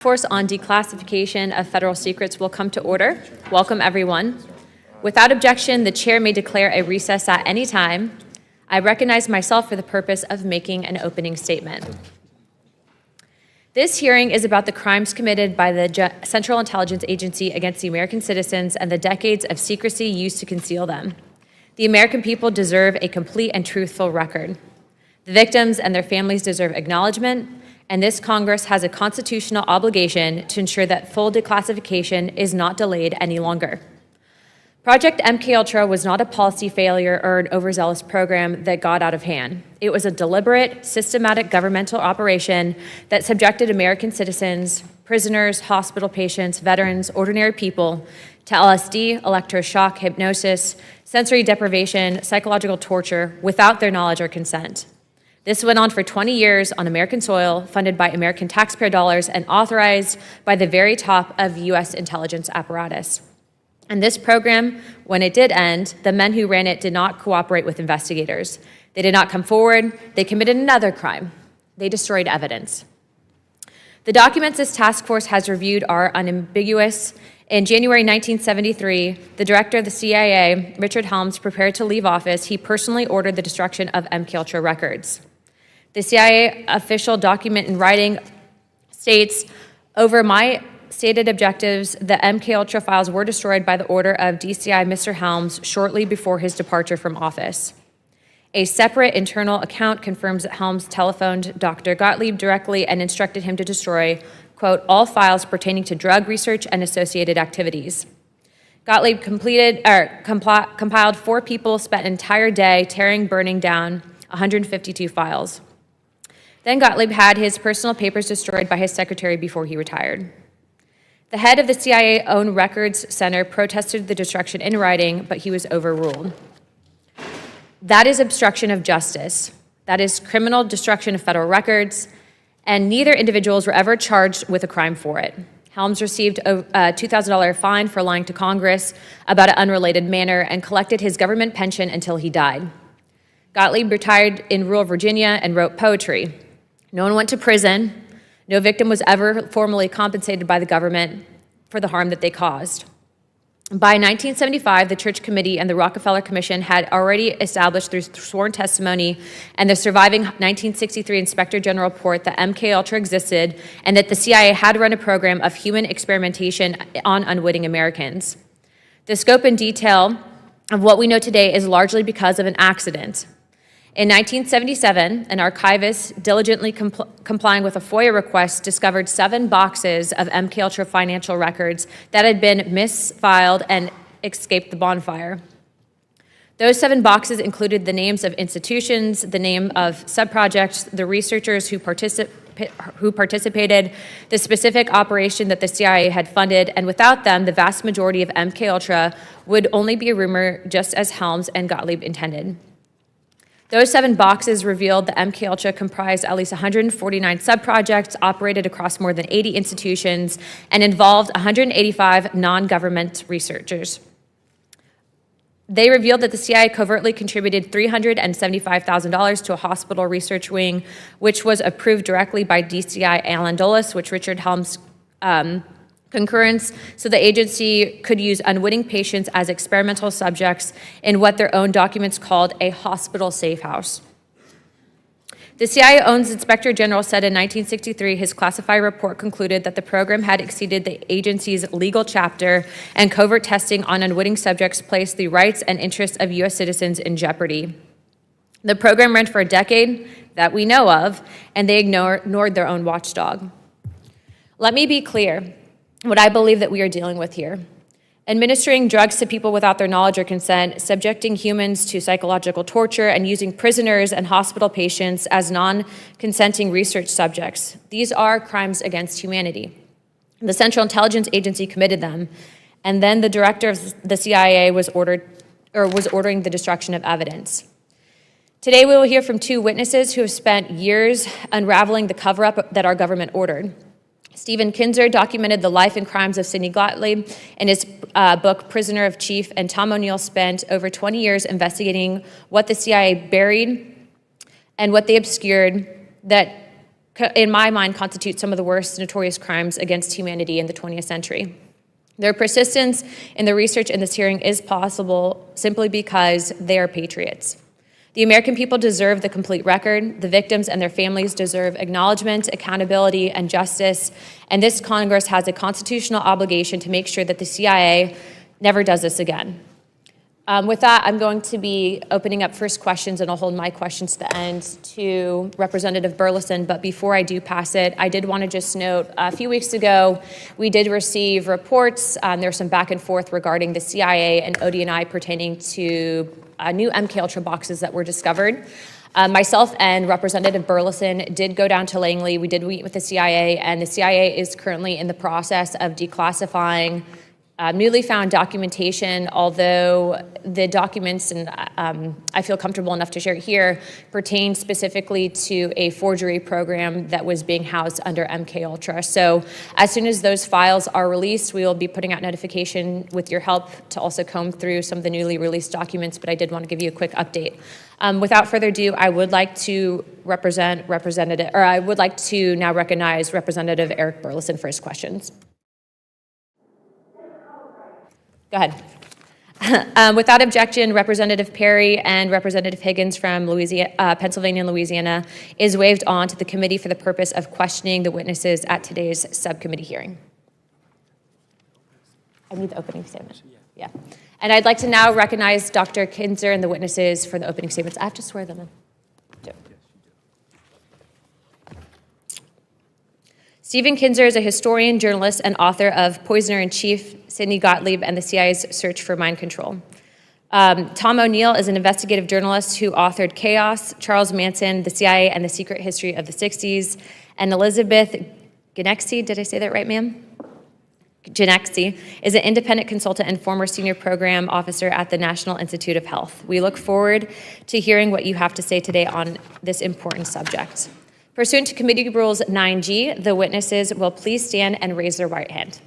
Force on declassification of federal secrets will come to order. Welcome, everyone. Without objection, the chair may declare a recess at any time. I recognize myself for the purpose of making an opening statement. This hearing is about the crimes committed by the Central Intelligence Agency against the American citizens and the decades of secrecy used to conceal them. The American people deserve a complete and truthful record. The victims and their families deserve acknowledgement, and this Congress has a constitutional obligation to ensure that full declassification is not delayed any longer. Project MKULTRA was not a policy failure or an overzealous program that got out of hand. It was a deliberate, systematic governmental operation that subjected American citizens, prisoners, hospital patients, veterans, ordinary people to LSD, electroshock, hypnosis, sensory deprivation, psychological torture without their knowledge or consent. This went on for 20 years on American soil, funded by American taxpayer dollars and authorized by the very top of U.S. intelligence apparatus. And this program, when it did end, the men who ran it did not cooperate with investigators. They did not come forward. They committed another crime. They destroyed evidence. The documents this task force has reviewed are unambiguous. In January 1973, the director of the CIA, Richard Helms, prepared to leave office. He personally ordered the destruction of MKULTRA records. The CIA official document in writing states, over my stated objectives, the MKULTRA files were destroyed by the order of DCI Mr. Helms shortly before his departure from office. A separate internal account confirms that Helms telephoned Dr. Gottlieb directly and instructed him to destroy, quote, all files pertaining to drug research and associated activities. Gottlieb compiled 4 people, spent an entire day tearing, burning down 152 files. Then Gottlieb had his personal papers destroyed by his secretary before he retired. The head of the CIA-owned records center protested the destruction in writing, but he was overruled. That is obstruction of justice. That is criminal destruction of federal records, and neither individuals were ever charged with a crime for it. Helms received a $2,000 fine for lying to Congress about an unrelated matter and collected his government pension until he died. Gottlieb retired in rural Virginia and wrote poetry. No one went to prison. No victim was ever formally compensated by the government for the harm that they caused. By 1975, the Church Committee and the Rockefeller Commission had already established through sworn testimony and the surviving 1963 Inspector General report that MKULTRA existed and that the CIA had run a program of human experimentation on unwitting Americans. The scope and detail of what we know today is largely because of an accident. In 1977, an archivist diligently complying with a FOIA request discovered 7 boxes of MKULTRA financial records that had been misfiled and escaped the bonfire. Those 7 boxes included the names of institutions, the name of subprojects, the researchers who participated, the specific operation that the CIA had funded, and without them, the vast majority of MKULTRA would only be a rumor, just as Helms and Gottlieb intended. Those 7 boxes revealed that MKULTRA comprised at least 149 subprojects, operated across more than 80 institutions, and involved 185 non-government researchers. They revealed that the CIA covertly contributed $375,000 to a hospital research wing, which was approved directly by DCI Alan Dulles, which Richard Helms concurrence, so the agency could use unwitting patients as experimental subjects in what their own documents called a hospital safe house. The CIA-owned Inspector General said in 1963 his classified report concluded that the program had exceeded the agency's legal chapter and covert testing on unwitting subjects placed the rights and interests of U.S. citizens in jeopardy. The program ran for a decade that we know of, and they ignored their own watchdog. Let me be clear what I believe that we are dealing with here. Administering drugs to people without their knowledge or consent, subjecting humans to psychological torture, and using prisoners and hospital patients as non-consenting research subjects. These are crimes against humanity. The Central Intelligence Agency committed them, and then the director of the CIA was ordering the destruction of evidence. Today we will hear from 2 witnesses who have spent years unraveling the cover-up that our government ordered. Stephen Kinzer documented the life and crimes of Sidney Gottlieb in his book, Prisoner of Chief, and Tom O'Neill spent over 20 years investigating what the CIA buried and what they obscured that in my mind, constitute some of the worst notorious crimes against humanity in the 20th century. Their persistence in the research in this hearing is possible simply because they are patriots. The American people deserve the complete record. The victims and their families deserve acknowledgement, accountability, and justice. And this Congress has a constitutional obligation to make sure that the CIA never does this again. With that, I'm going to be opening up first questions, and I'll hold my questions to the end to Representative Burleson. But before I do pass it, I did want to just note, a few weeks ago, we did receive reports. There's some back and forth regarding the CIA and ODNI pertaining to new MKULTRA boxes that were discovered. Myself and Representative Burleson did go down to Langley. We did meet with the CIA, and the CIA is currently in the process of declassifying newly found documentation, although the documents, and I feel comfortable enough to share it here, pertain specifically to a forgery program that was being housed under MKULTRA. So as soon as those files are released, we will be putting out notification with your help to also comb through some of the newly released documents, but I did want to give you a quick update. Without further ado, I would like to now recognize Representative Eric Burleson for his questions. Go ahead. Without objection, Representative Perry and Representative Higgins from Pennsylvania and Louisiana is waived on to the committee for the purpose of questioning the witnesses at today's subcommittee hearing. I need the opening statement. Yeah. And I'd like to now recognize Dr. Kinzer and the witnesses for the opening statements. I have to swear them in. Stephen Kinzer is a historian, journalist, and author of Poisoner-in-Chief, Sidney Gottlieb, and the CIA's Search for Mind Control. Tom O'Neill is an investigative journalist who authored Chaos, Charles Manson, the CIA, and the Secret History of the 60s. And Elizabeth Genexi, did I say that right, ma'am? Genexi is an independent consultant and former senior program officer at the National Institute of Health. We look forward to hearing what you have to say today on this important subject. Pursuant to Committee Rules 9G, the witnesses will please stand and raise their right hand.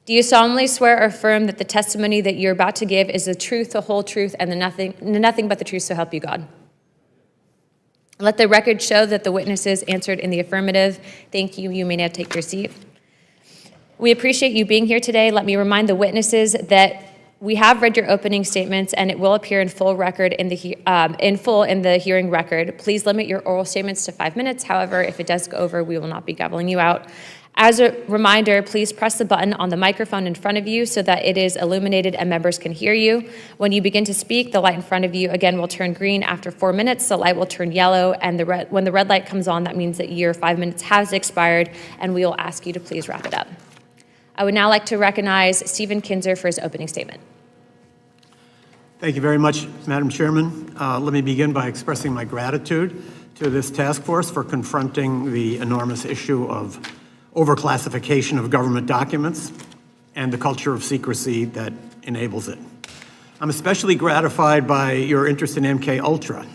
Do you solemnly swear or affirm that the testimony that you're about to give is the truth, the whole truth, and nothing but the truth, so help you God? Let the record show that the witnesses answered in the affirmative. Thank you. You may now take your seat. We appreciate you being here today. Let me remind the witnesses that we have read your opening statements, and it will appear in full in the hearing record. Please limit your oral statements to 5 minutes. However, if it does go over, we will not be gaveling you out. As a reminder, please press the button on the microphone in front of you so that it is illuminated and members can hear you. When you begin to speak, the light in front of you again will turn green. After 4 minutes, the light will turn yellow, and when the red light comes on, that means that your 5 minutes has expired, and we will ask you to please wrap it up. I would now like to recognize Stephen Kinzer for his opening statement. Thank you very much, Madam Chairman. Let me begin by expressing my gratitude to this task force for confronting the enormous issue of overclassification of government documents and the culture of secrecy that enables it. I'm especially gratified by your interest in MKULTRA,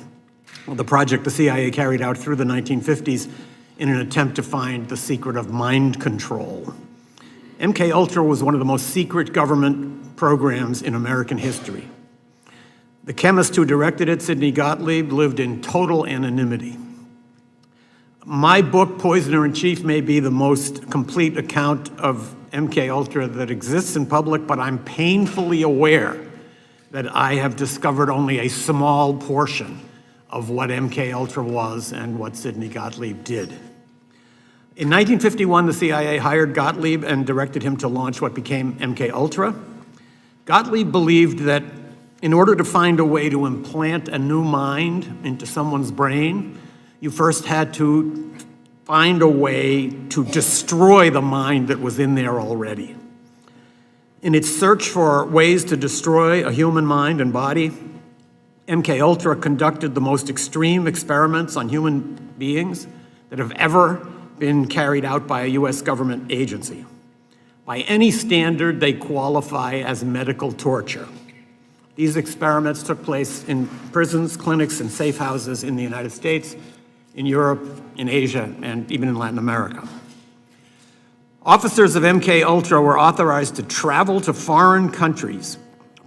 the project the CIA carried out through the 1950s in an attempt to find the secret of mind control. MKULTRA was one of the most secret government programs in American history. The chemist who directed it, Sidney Gottlieb, lived in total anonymity. My book, Poisoner-in-Chief, may be the most complete account of MKULTRA that exists in public, but I'm painfully aware that I have discovered only a small portion of what MKULTRA was and what Sidney Gottlieb did. In 1951, the CIA hired Gottlieb and directed him to launch what became MKULTRA. Gottlieb believed that in order to find a way to implant a new mind into someone's brain, you first had to find a way to destroy the mind that was in there already. In its search for ways to destroy a human mind and body, MKULTRA conducted the most extreme experiments on human beings that have ever been carried out by a US government agency. By any standard, they qualify as medical torture. These experiments took place in prisons, clinics, and safe houses in the United States, in Europe, in Asia, and even in Latin America. Officers of MKULTRA were authorized to travel to foreign countries,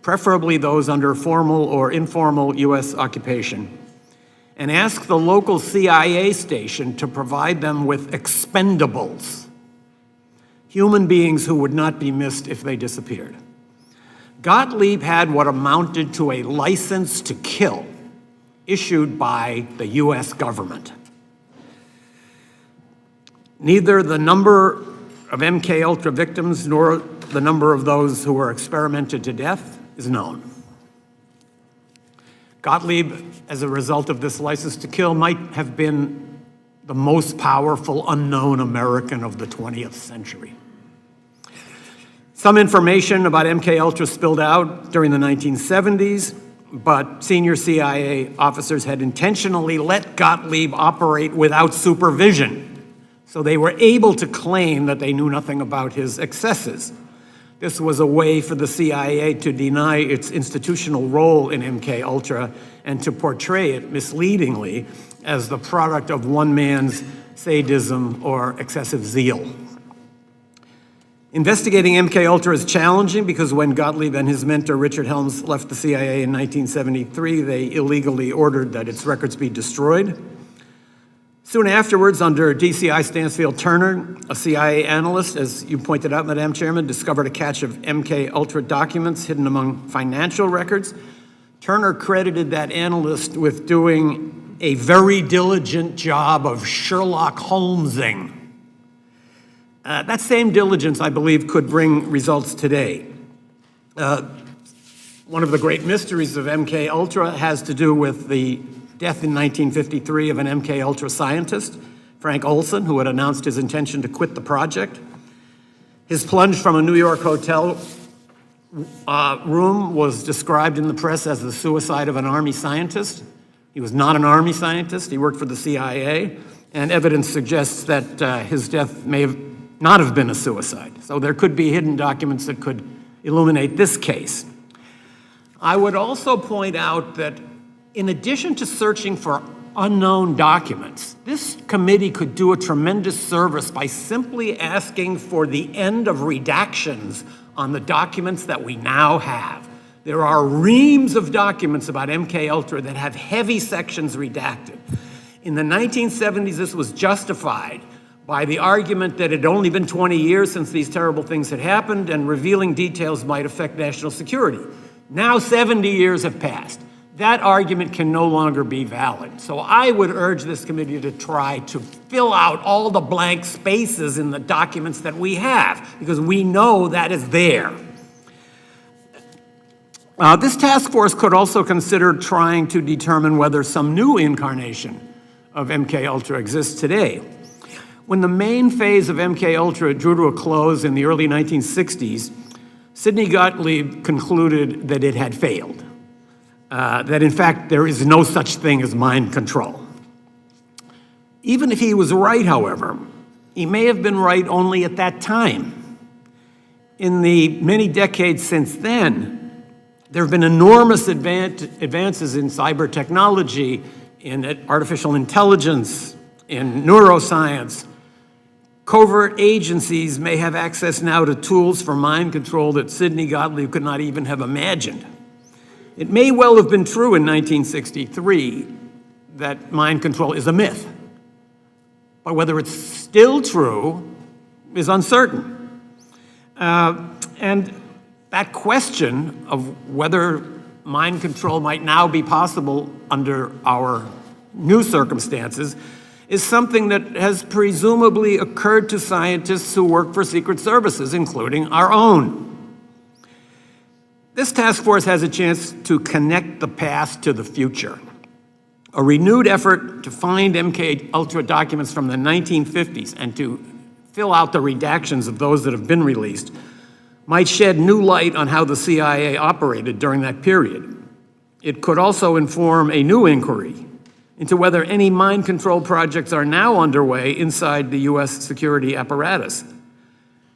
preferably those under formal or informal U.S. occupation, and ask the local CIA station to provide them with expendables, human beings who would not be missed if they disappeared. Gottlieb had what amounted to a license to kill issued by the U.S. government. Neither the number of MKUltra victims nor the number of those who were experimented to death is known. Gottlieb, as a result of this license to kill, might have been the most powerful unknown American of the 20th century. Some information about MKUltra spilled out during the 1970s, but senior CIA officers had intentionally let Gottlieb operate without supervision, so they were able to claim that they knew nothing about his excesses. This was a way for the CIA to deny its institutional role in MKUltra and to portray it misleadingly as the product of one man's sadism or excessive zeal. Investigating MKUltra is challenging because when Gottlieb and his mentor Richard Helms left the CIA in 1973, they illegally ordered that its records be destroyed. Soon afterwards, under DCI Stansfield Turner, a CIA analyst, as you pointed out, Madam Chairman, discovered a cache of MKUltra documents hidden among financial records. Turner credited that analyst with doing a very diligent job of Sherlock Holmesing. That same diligence, I believe, could bring results today. One of the great mysteries of MKUltra has to do with the death in 1953 of an MKUltra scientist, Frank Olson, who had announced his intention to quit the project. His plunge from a New York hotel room was described in the press as the suicide of an Army scientist. He was not an Army scientist. He worked for the CIA, and evidence suggests that his death may have not have been a suicide. So there could be hidden documents that could illuminate this case. I would also point out that in addition to searching for unknown documents, this committee could do a tremendous service by simply asking for the end of redactions on the documents that we now have. There are reams of documents about MKUltra that have heavy sections redacted. In the 1970s, this was justified by the argument that it had only been 20 years since these terrible things had happened and revealing details might affect national security. Now 70 years have passed. That argument can no longer be valid. So I would urge this committee to try to fill out all the blank spaces in the documents that we have, because we know that is there. This task force could also consider trying to determine whether some new incarnation of MKUltra exists today. When the main phase of MKUltra drew to a close in the early 1960s, Sidney Gottlieb concluded that it had failed, that in fact there is no such thing as mind control. Even if he was right, however, he may have been right only at that time. In the many decades since then, there have been enormous advances in cyber technology, in artificial intelligence, in neuroscience. Covert agencies may have access now to tools for mind control that Sidney Gottlieb could not even have imagined. It may well have been true in 1963 that mind control is a myth, but whether it's still true is uncertain. And that question of whether mind control might now be possible under our new circumstances is something that has presumably occurred to scientists who work for secret services, including our own. This task force has a chance to connect the past to the future. A renewed effort to find MKUltra documents from the 1950s and to fill out the redactions of those that have been released might shed new light on how the CIA operated during that period. It could also inform a new inquiry into whether any mind control projects are now underway inside the U.S. security apparatus.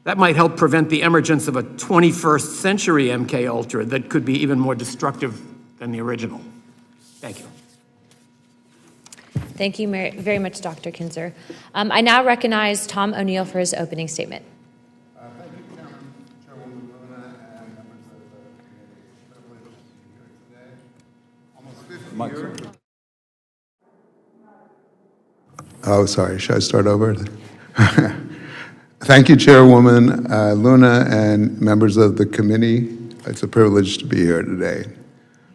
That might help prevent the emergence of a 21st century MKUltra that could be even more destructive than the original. Thank you. Thank you very much, Dr. Kinzer. I now recognize Tom O'Neill for his opening statement. Thank you, Chairwoman Luna, and members of the committee. Oh, sorry, should I start over? Thank you, Chairwoman Luna and members of the committee. It's a privilege to be here today.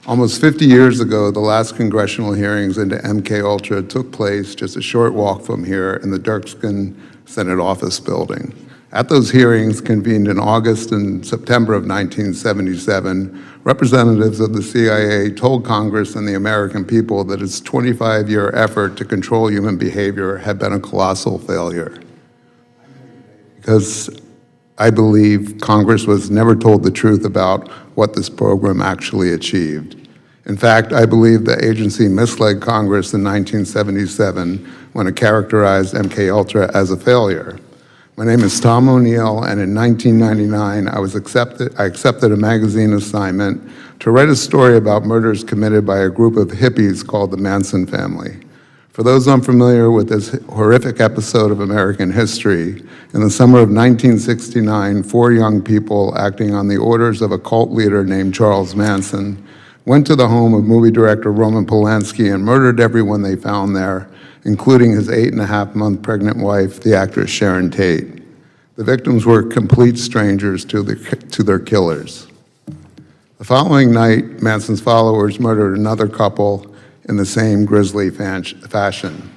Almost 50 years ago, the last congressional hearings into MKULTRA took place just a short walk from here in the Dirksen Senate Office Building. At those hearings, convened in August and September of 1977, representatives of the CIA told Congress and the American people that its 25-year effort to control human behavior had been a colossal failure. Because I believe Congress was never told the truth about what this program actually achieved. In fact, I believe the agency misled Congress in 1977 when it characterized MKULTRA as a failure. My name is Tom O'Neill, and in 1999, I accepted a magazine assignment to write a story about murders committed by a group of hippies called the Manson family. For those unfamiliar with this horrific episode of American history, in the summer of 1969, 4 young people acting on the orders of a cult leader named Charles Manson went to the home of movie director Roman Polanski and murdered everyone they found there, including his 8.5-month pregnant wife, the actress Sharon Tate. The victims were complete strangers to their killers. The following night, Manson's followers murdered another couple in the same grisly fashion.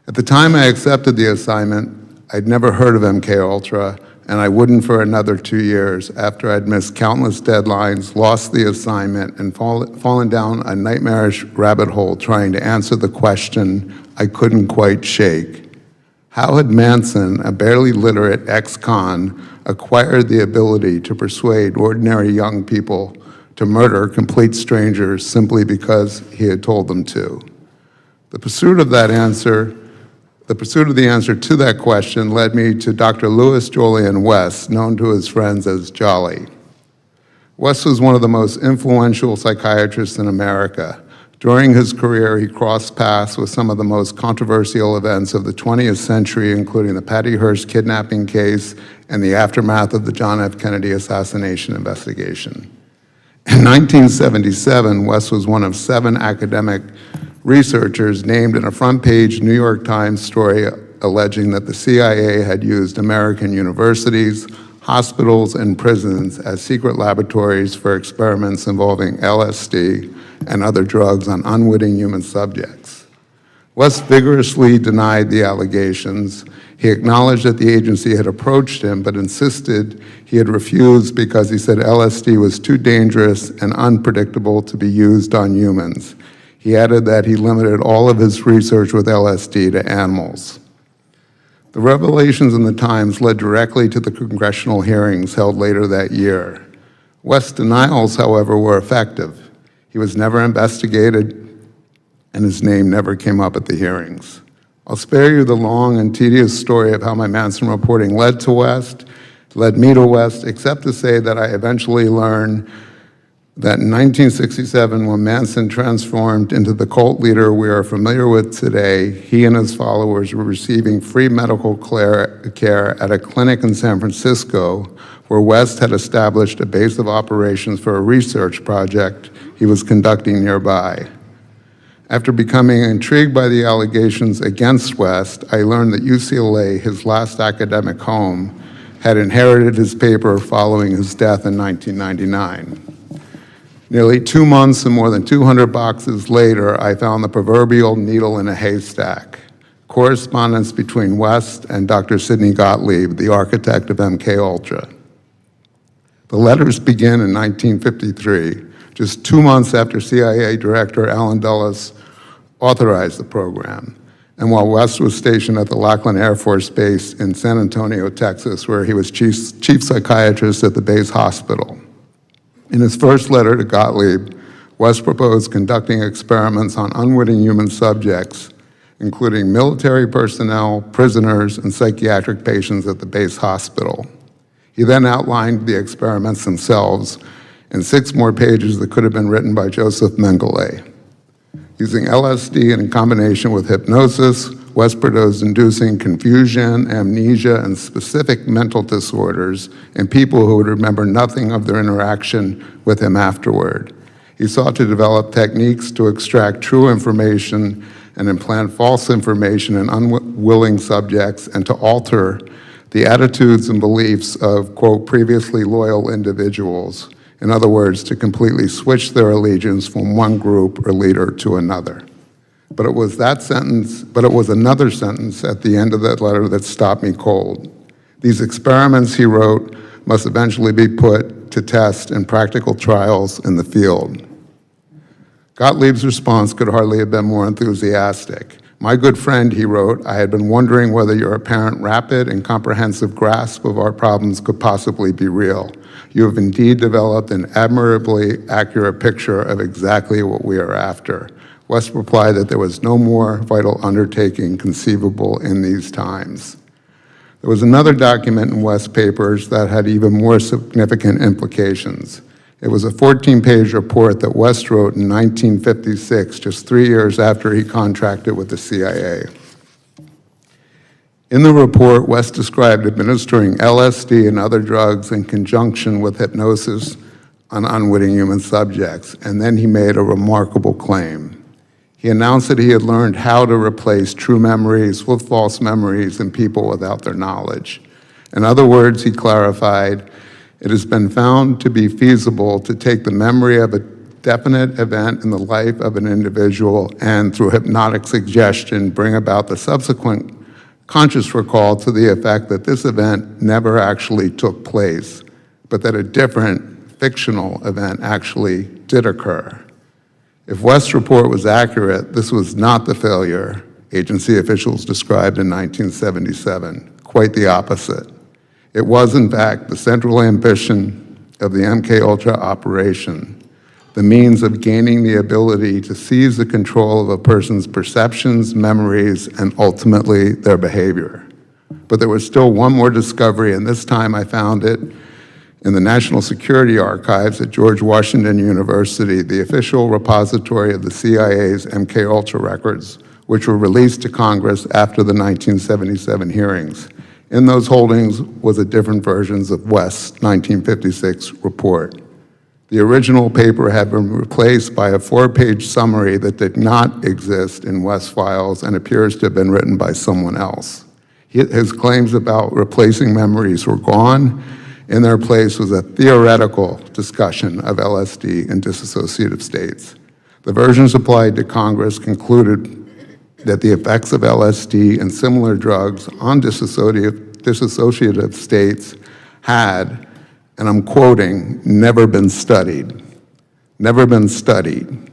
At the time I accepted the assignment, I'd never heard of MKULTRA, and I wouldn't for another 2 years after I'd missed countless deadlines, lost the assignment, and fallen down a nightmarish rabbit hole trying to answer the question I couldn't quite shake. How had Manson, a barely literate ex-con, acquired the ability to persuade ordinary young people to murder complete strangers simply because he had told them to? The pursuit of the answer to that question led me to Dr. Louis Jolyon West, known to his friends as Jolly. West was one of the most influential psychiatrists in America. During his career, he crossed paths with some of the most controversial events of the 20th century, including the Patty Hearst kidnapping case and the aftermath of the John F. Kennedy assassination investigation. In 1977, West was one of 7 academic researchers named in a front-page New York Times story alleging that the CIA had used American universities, hospitals, and prisons as secret laboratories for experiments involving LSD and other drugs on unwitting human subjects. West vigorously denied the allegations. He acknowledged that the agency had approached him, but insisted he had refused because he said LSD was too dangerous and unpredictable to be used on humans. He added that he limited all of his research with LSD to animals. The revelations in the Times led directly to the congressional hearings held later that year. West's denials, however, were effective. He was never investigated, and his name never came up at the hearings. I'll spare you the long and tedious story of how my Manson reporting led me to West, except to say that I eventually learned that in 1967, when Manson transformed into the cult leader we are familiar with today, he and his followers were receiving free medical care at a clinic in San Francisco, where West had established a base of operations for a research project he was conducting nearby. After becoming intrigued by the allegations against West, I learned that UCLA, his last academic home, had inherited his paper following his death in 1999. Nearly 2 months and more than 200 boxes later, I found the proverbial needle in a haystack: correspondence between West and Dr. Sidney Gottlieb, the architect of MKULTRA. The letters begin in 1953, just 2 months after CIA Director Allen Dulles authorized the program, and while West was stationed at the Lackland Air Force Base in San Antonio, Texas, where he was chief psychiatrist at the base hospital. In his first letter to Gottlieb, West proposed conducting experiments on unwitting human subjects, including military personnel, prisoners, and psychiatric patients at the base hospital. He then outlined the experiments themselves in 6 more pages that could have been written by Joseph Mengele. Using LSD in combination with hypnosis, West proposed inducing confusion, amnesia, and specific mental disorders in people who would remember nothing of their interaction with him afterward. He sought to develop techniques to extract true information and implant false information in unwilling subjects and to alter the attitudes and beliefs of, quote, previously loyal individuals. In other words, to completely switch their allegiance from one group or leader to another. But it was another sentence at the end of that letter that stopped me cold. These experiments, he wrote, must eventually be put to test in practical trials in the field. Gottlieb's response could hardly have been more enthusiastic. My good friend, he wrote, I had been wondering whether your apparent rapid and comprehensive grasp of our problems could possibly be real. You have indeed developed an admirably accurate picture of exactly what we are after. West replied that there was no more vital undertaking conceivable in these times. There was another document in West's papers that had even more significant implications. It was a 14-page report that West wrote in 1956, just 3 years after he contracted with the CIA. In the report, West described administering LSD and other drugs in conjunction with hypnosis on unwitting human subjects, and then he made a remarkable claim. He announced that he had learned how to replace true memories with false memories in people without their knowledge. In other words, he clarified, it has been found to be feasible to take the memory of a definite event in the life of an individual and, through hypnotic suggestion, bring about the subsequent conscious recall to the effect that this event never actually took place, but that a different fictional event actually did occur. If West's report was accurate, this was not the failure agency officials described in 1977, quite the opposite. It was, in fact, the central ambition of the MKULTRA operation, the means of gaining the ability to seize the control of a person's perceptions, memories, and ultimately their behavior. But there was still one more discovery, and this time I found it in the National Security Archives at George Washington University, the official repository of the CIA's MKULTRA records, which were released to Congress after the 1977 hearings. In those holdings was a different versions of West's 1956 report. The original paper had been replaced by a 4-page summary that did not exist in West's files and appears to have been written by someone else. His claims about replacing memories were gone. In their place was a theoretical discussion of LSD in dissociative states. The version supplied to Congress concluded that the effects of LSD and similar drugs on dissociative states had, and I'm quoting, never been studied. Never been studied.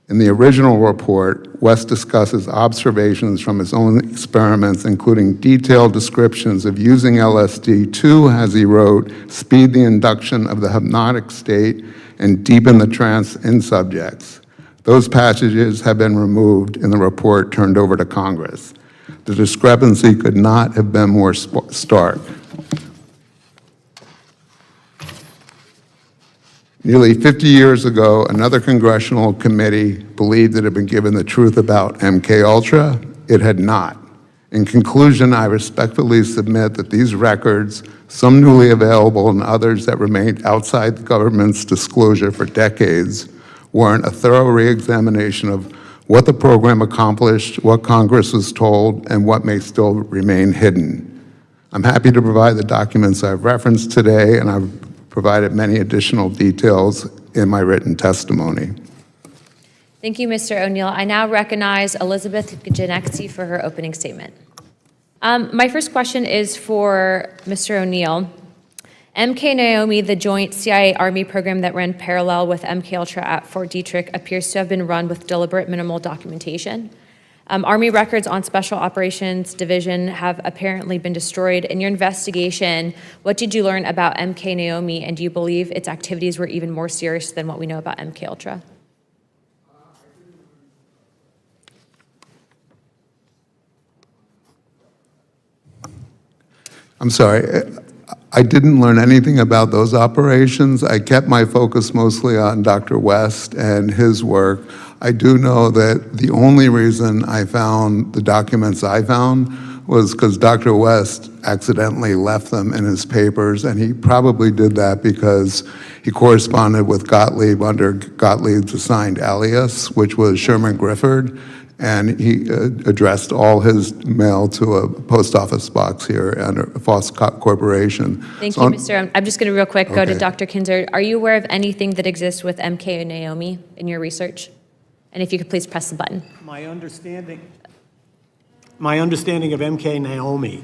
In the original report, West discusses observations from his own experiments, including detailed descriptions of using LSD to, as he wrote, speed the induction of the hypnotic state and deepen the trance in subjects. Those passages have been removed in the report turned over to Congress. The discrepancy could not have been more stark. Nearly 50 years ago, another congressional committee believed it had been given the truth about MKULTRA. It had not. In conclusion, I respectfully submit that these records, some newly available and others that remained outside the government's disclosure for decades, warrant a thorough re-examination of what the program accomplished, what Congress was told, and what may still remain hidden. I'm happy to provide the documents I've referenced today, and I've provided many additional details in my written testimony. Thank you, Mr. O'Neill. I now recognize Elizabeth Genexi for her opening statement. My first question is for Mr. O'Neill. MK Naomi, the joint CIA-Army program that ran parallel with MKULTRA at Fort Detrick, appears to have been run with deliberate minimal documentation. Army records on Special Operations Division have apparently been destroyed. In your investigation, what did you learn about MK Naomi, and do you believe its activities were even more serious than what we know about MKULTRA? I'm sorry. I didn't learn anything about those operations. I kept my focus mostly on Dr. West and his work. I do know that the only reason I found the documents I found was because Dr. West accidentally left them in his papers, and he probably did that because he corresponded with Gottlieb under Gottlieb's assigned alias, which was Sherman Grifford, And he addressed all his mail to a post office box here and a false corporation. Thank So you, on- Mr. I'm just going to real quick go to Okay. Dr. Kinzer. Are you aware of anything that exists with MK and Naomi in your research? And if you could please press the button. My understanding of MK Naomi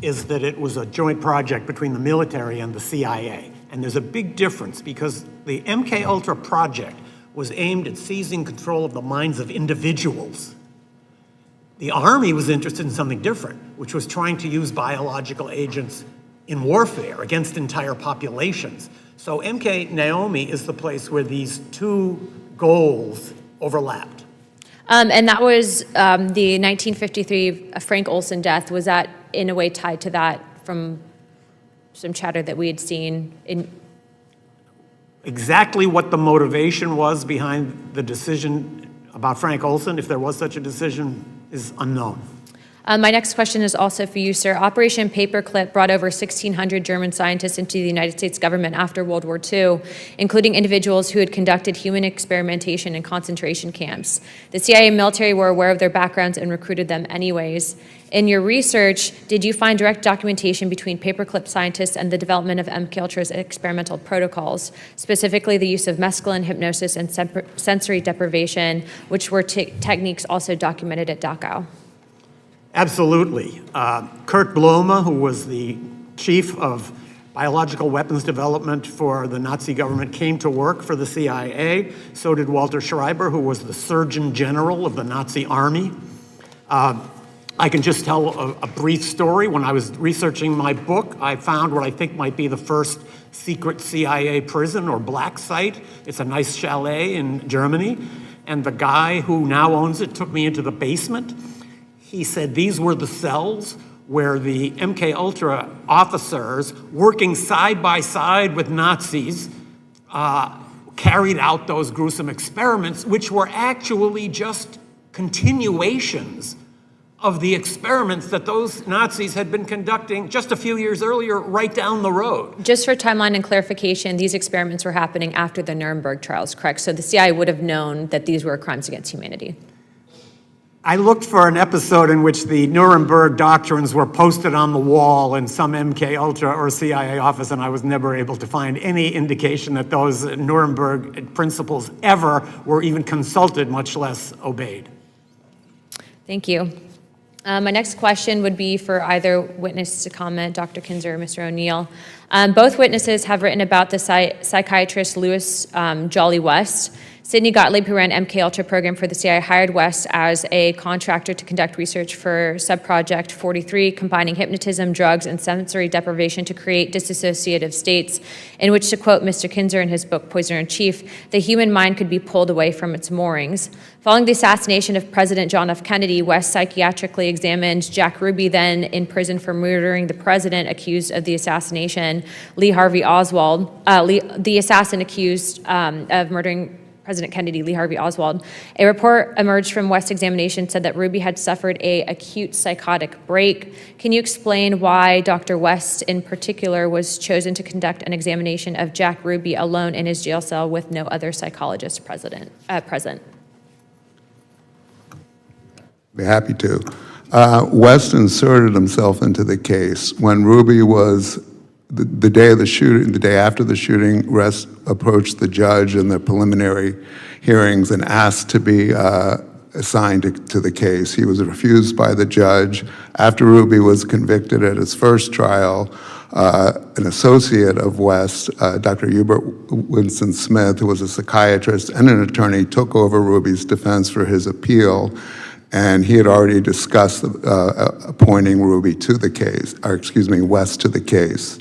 is that it was a joint project between the military and the CIA. And there's a big difference because the MKULTRA project was aimed at seizing control of the minds of individuals. The Army was interested in something different, which was trying to use biological agents in warfare against entire populations. So MK Naomi is the place where these two goals overlapped. And that was the 1953 Frank Olson death. Was that in a way tied to that from some chatter that we had seen in? Exactly what the motivation was behind the decision about Frank Olson, if there was such a decision, is unknown. My next question is also for you, sir. Operation Paperclip brought over 1,600 German scientists into the United States government after World War II, including individuals who had conducted human experimentation in concentration camps. The CIA and military were aware of their backgrounds and recruited them anyways. In your research, did you find direct documentation between Paperclip scientists and the development of MKUltra's experimental protocols, specifically the use of mescaline, hypnosis, and sensory deprivation, which were techniques also documented at Dachau? Absolutely. Kurt Blume, who was the chief of biological weapons development for the Nazi government, came to work for the CIA. So did Walter Schreiber, who was the Surgeon General of the Nazi Army. I can just tell a brief story. When I was researching my book, I found what I think might be the first secret CIA prison or black site. It's a nice chalet in Germany. And the guy who now owns it took me into the basement. He said these were the cells where the MKUltra officers, working side by side with Nazis, carried out those gruesome experiments, which were actually just continuations of the experiments that those Nazis had been conducting just a few years earlier right down the road. Just for timeline and clarification, these experiments were happening after the Nuremberg trials, correct? So the CIA would have known that these were crimes against humanity. I looked for an episode in which the Nuremberg doctrines were posted on the wall in some MKUltra or CIA office, and I was never able to find any indication that those Nuremberg principles ever were even consulted, much less obeyed. Thank you. My next question would be for either witness to comment, Dr. Kinzer or Mr. O'Neill. Both witnesses have written about the psychiatrist Louis Jolly West. Sidney Gottlieb, who ran MKUltra program for the CIA, hired West as a contractor to conduct research for subproject 43, combining hypnotism, drugs, and sensory deprivation to create dissociative states, in which, to quote Mr. Kinzer in his book Poisoner in Chief, the human mind could be pulled away from its moorings. Following the assassination of President John F. Kennedy, West psychiatrically examined Jack Ruby, then in prison for murdering the president accused of the assassination, Lee Harvey Oswald, the assassin accused of murdering President Kennedy, Lee Harvey Oswald. A report emerged from West's examination said that Ruby had suffered an acute psychotic break. Can you explain why Dr. West in particular was chosen to conduct an examination of Jack Ruby alone in his jail cell with no other psychologist present? Be happy to. West inserted himself into the case. When Ruby was, the day of the shooting, the day after the shooting, West approached the judge in the preliminary hearings and asked to be assigned to the case. He was refused by the judge. After Ruby was convicted at his first trial, an associate of West, Dr. Hubert Winston Smith, who was a psychiatrist and an attorney, took over Ruby's defense for his appeal. And he had already discussed appointing Ruby to the case, or excuse me, West to the case.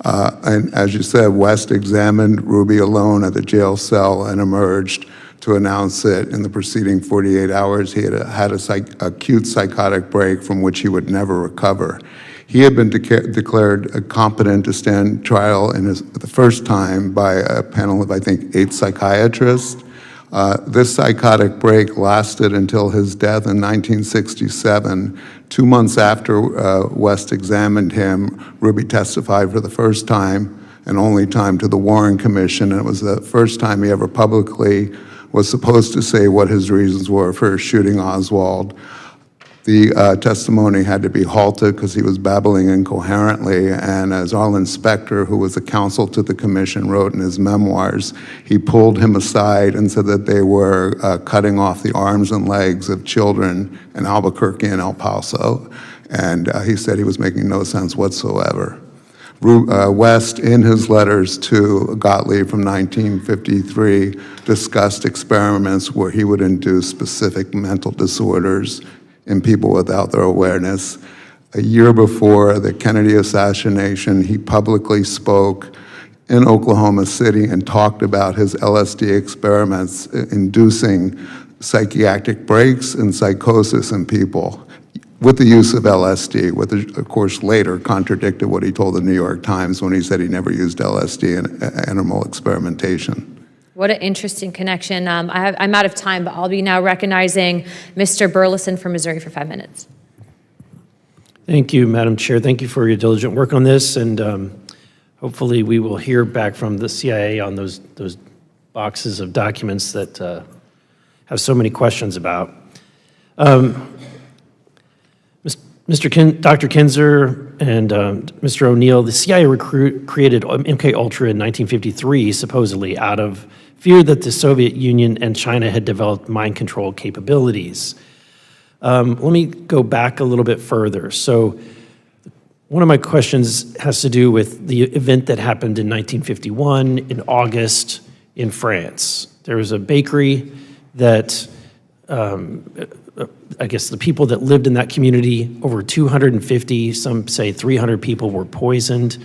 And as you said, West examined Ruby alone at the jail cell and emerged to announce that in the preceding 48 hours, he had had an acute psychotic break from which he would never recover. He had been declared competent to stand trial the first time by a panel of, I think, 8 psychiatrists. This psychotic break lasted until his death in 1967. 2 months after West examined him, Ruby testified for the first time and only time to the Warren Commission, and it was the first time he ever publicly was supposed to say what his reasons were for shooting Oswald. The testimony had to be halted because he was babbling incoherently, and as Arlen Specter, who was a counsel to the commission, wrote in his memoirs, he pulled him aside and said that they were cutting off the arms and legs of children in Albuquerque and El Paso, and he said he was making no sense whatsoever. West, in his letters to Gottlieb from 1953, discussed experiments where he would induce specific mental disorders in people without their awareness. A year before the Kennedy assassination, he publicly spoke in Oklahoma City and talked about his LSD experiments inducing psychiatric breaks and psychosis in people with the use of LSD, which of course later contradicted what he told the New York Times when he said he never used LSD in animal experimentation. What an interesting connection. I'm out of time, but I'll be now recognizing Mr. Burleson from Missouri for 5 minutes. Thank you, Madam Chair. Thank you for your diligent work on this, and hopefully we will hear back from the CIA on those boxes of documents that have so many questions about. Dr. Kinzer and Mr. O'Neill, the CIA created MKULTRA in 1953, supposedly out of fear that the Soviet Union and China had developed mind control capabilities. Let me go back a little bit further. So one of my questions has to do with the event that happened in 1951 in August in France. There was a bakery that I guess the people that lived in that community, over 250, some say 300 people were poisoned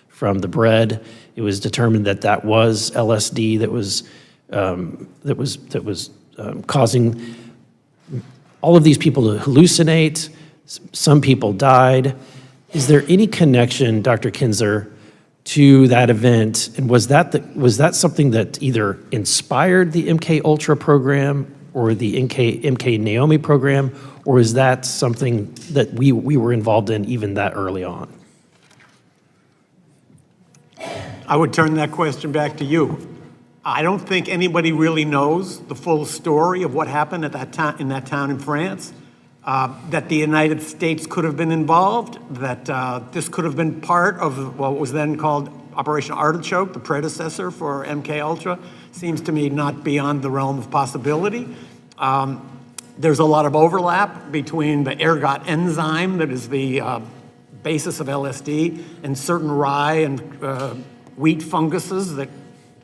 from the bread. It was determined that that was LSD that was causing all of these people to hallucinate. Some people died. Is there any connection, Dr. Kinzer, to that event? And was that something that either inspired the MKUltra program or the MK Naomi program, or is that something that we were involved in even that early on? I would turn that question back to you. I don't think anybody really knows the full story of what happened at that in that town in France, that the United States could have been involved, that this could have been part of what was then called Operation Artichoke, the predecessor for MKUltra. Seems to me not beyond the realm of possibility. There's a lot of overlap between the ergot enzyme that is the basis of LSD and certain rye and wheat funguses that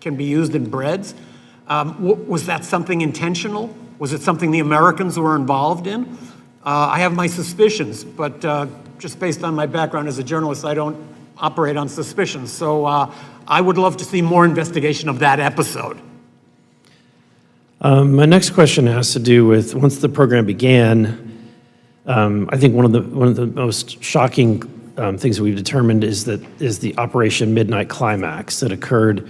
can be used in breads. Was that something intentional? Was it something the Americans were involved in? I have my suspicions, but just based on my background as a journalist, I don't operate on suspicions. So I would love to see more investigation of that episode. My next question has to do with, once the program began, I think one of the most shocking things that we've determined is the Operation Midnight Climax that occurred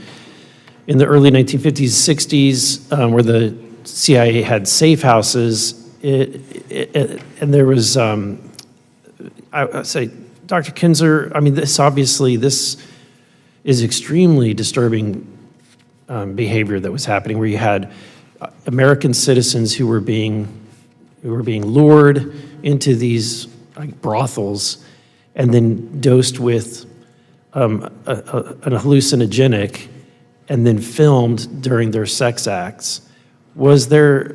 in the early 1950s, 60s, where the CIA had safe houses, and there was, I say, Dr. Kinzer, I mean, this is extremely disturbing behavior that was happening, where you had American citizens who were being lured into these brothels and then dosed with an hallucinogenic and then filmed during their sex acts. Was there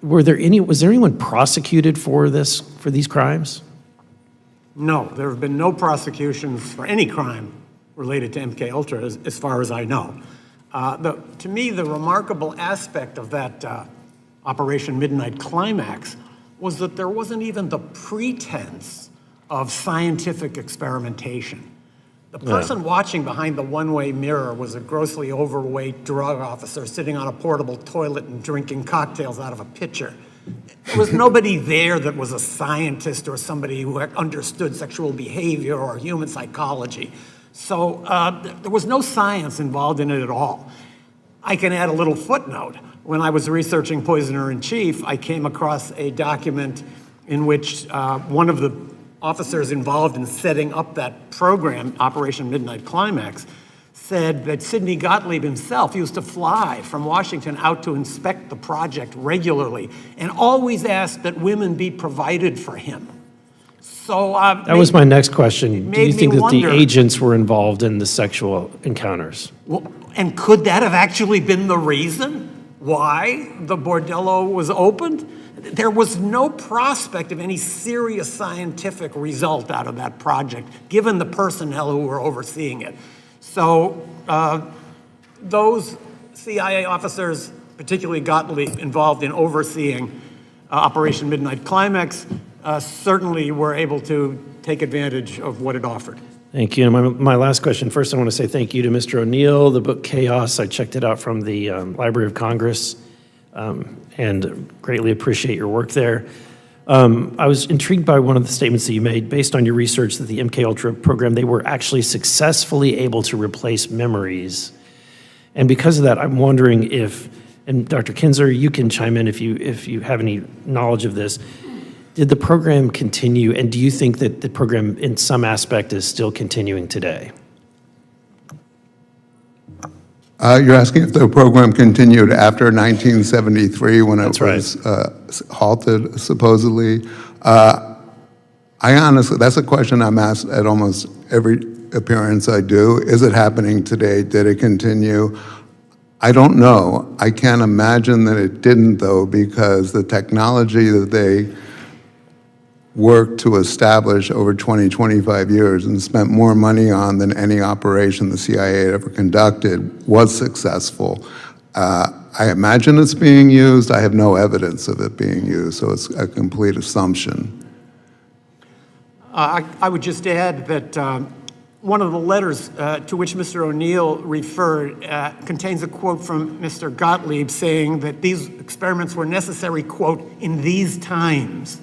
anyone prosecuted for these crimes? No, there have been no prosecutions for any crime related to MKUltra as far as I know. To me, the remarkable aspect of that Operation Midnight Climax was that there wasn't even the pretense of scientific experimentation. The person watching behind the one-way mirror was a grossly overweight drug officer sitting on a portable toilet and drinking cocktails out of a pitcher. There was nobody there that was a scientist or somebody who understood sexual behavior or human psychology. So there was no science involved in it at all. I can add a little footnote. When I was researching Poisoner-in-Chief, I came across a document in which one of the officers involved in setting up that program, Operation Midnight Climax, said that Sidney Gottlieb himself used to fly from Washington out to inspect the project regularly and always asked that women be provided for him. So That was my next question. Do you made think me that the wonder- agents were involved in the sexual encounters? Well, and could that have actually been the reason why the bordello was opened? There was no prospect of any serious scientific result out of that project, given the personnel who were overseeing it. So those CIA officers, particularly Gottlieb, involved in overseeing Operation Midnight Climax, certainly were able to take advantage of what it offered. Thank you. And my last question, first I want to say thank you to Mr. O'Neill. The book Chaos, I checked it out from the Library of Congress and greatly appreciate your work there. I was intrigued by one of the statements that you made based on your research that the MKULTRA program, they were actually successfully able to replace memories. And because of that, I'm wondering if, and Dr. Kinzer, you can chime in if you have any knowledge of this, did the program continue, and do you think that the program in some aspect is still continuing today? You're asking if the program continued after 1973 when That's it was halted, supposedly. I honestly, that's a question I'm asked at almost every appearance I do. Is it happening today? Did it continue? I don't know. I can't imagine that it didn't, though, because the technology that they worked to establish over 20, 25 years and spent more money on than any operation the CIA had ever conducted was successful. I imagine it's being used. I have no evidence of it being used, so it's a complete assumption. I would just add that one of the letters to which Mr. O'Neill referred contains a quote from Mr. Gottlieb saying that these experiments were necessary, quote, in these times.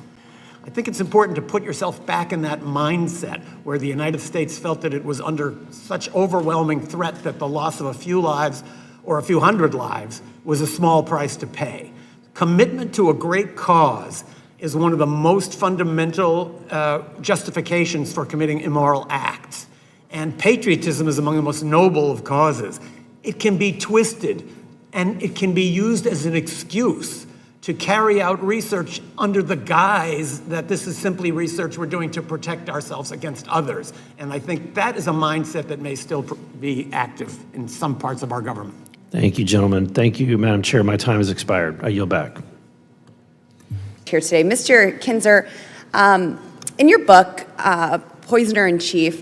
I think it's important to put yourself back in that mindset where the United States felt that it was under such overwhelming threat that the loss of a few lives or a few hundred lives was a small price to pay. Commitment to a great cause is one of the most fundamental justifications for committing immoral acts. And patriotism is among the most noble of causes. It can be twisted and it can be used as an excuse to carry out research under the guise that this is simply research we're doing to protect ourselves against others. And I think that is a mindset that may still be active in some parts of our government. Thank you, gentlemen. Thank you, Madam Chair. My time has expired. I yield back. Here today. Mr. Kinzer, in your book, Poisoner in Chief,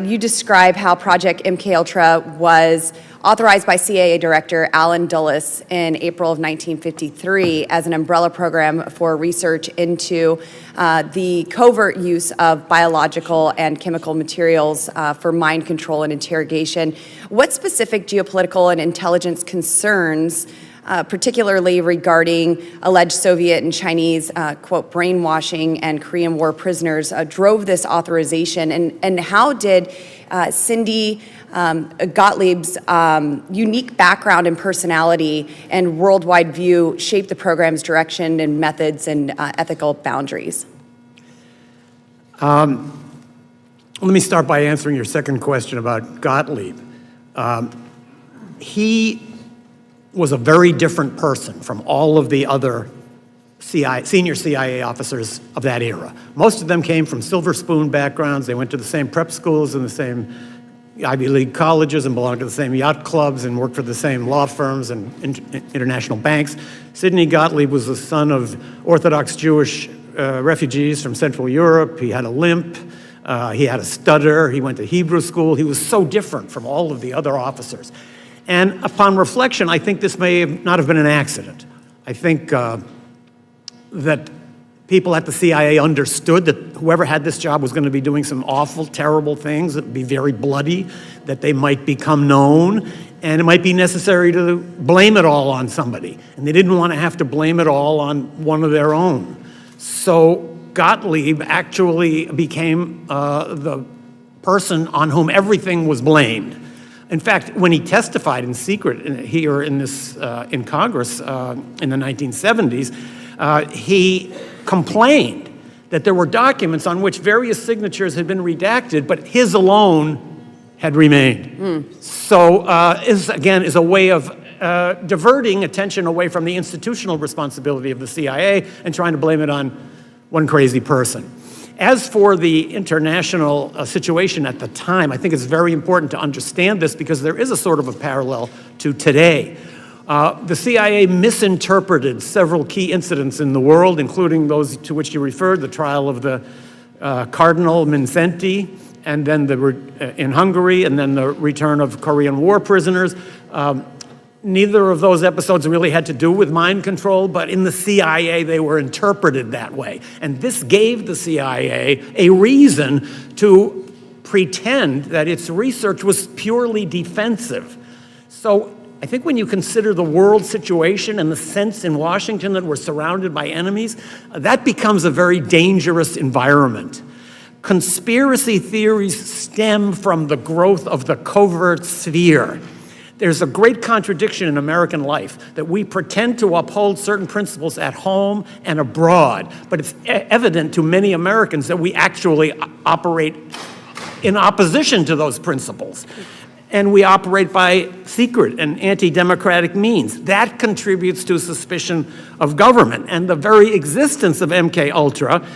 you describe how Project MKUltra was authorized by CIA Director Allen Dulles in April of 1953 as an umbrella program for research into the covert use of biological and chemical materials for mind control and interrogation. What specific geopolitical and intelligence concerns, particularly regarding alleged Soviet and Chinese, quote, brainwashing and Korean War prisoners, drove this authorization? And how did Cindy Gottlieb's unique background and personality and worldwide view shape the program's direction and methods and ethical boundaries? Let me start by answering your second question about Gottlieb. He was a very different person from all of the other senior CIA officers of that era. Most of them came from silver spoon backgrounds. They went to the same prep schools and the same Ivy League colleges and belonged to the same yacht clubs and worked for the same law firms and international banks. Sidney Gottlieb was the son of Orthodox Jewish refugees from Central Europe. He had a limp. He had a stutter. He went to Hebrew school. He was so different from all of the other officers. And upon reflection, I think this may not have been an accident. I think that people at the CIA understood that whoever had this job was going to be doing some awful, terrible things that would be very bloody, that they might become known, and it might be necessary to blame it all on somebody. And they didn't want to have to blame it all on one of their own. So Gottlieb actually became the person on whom everything was blamed. In fact, when he testified in secret here in Congress in the 1970s, he complained that there were documents on which various signatures had been redacted, but his alone had remained. So is a way of diverting attention away from the institutional responsibility of the CIA and trying to blame it on one crazy person. As for the international situation at the time, I think it's very important to understand this because there is a sort of a parallel to today. The CIA misinterpreted several key incidents in the world, including those to which you referred, the trial of the Cardinal Mindszenty, and then in Hungary, and then the return of Korean War prisoners. Neither of those episodes really had to do with mind control, but in the CIA, they were interpreted that way. And this gave the CIA a reason to pretend that its research was purely defensive. So I think when you consider the world situation and the sense in Washington that we're surrounded by enemies, that becomes a very dangerous environment. Conspiracy theories stem from the growth of the covert sphere. There's a great contradiction in American life that we pretend to uphold certain principles at home and abroad, but it's evident to many Americans that we actually operate in opposition to those principles. And we operate by secret and anti-democratic means. That contributes to suspicion of government. And the very existence of MKUltra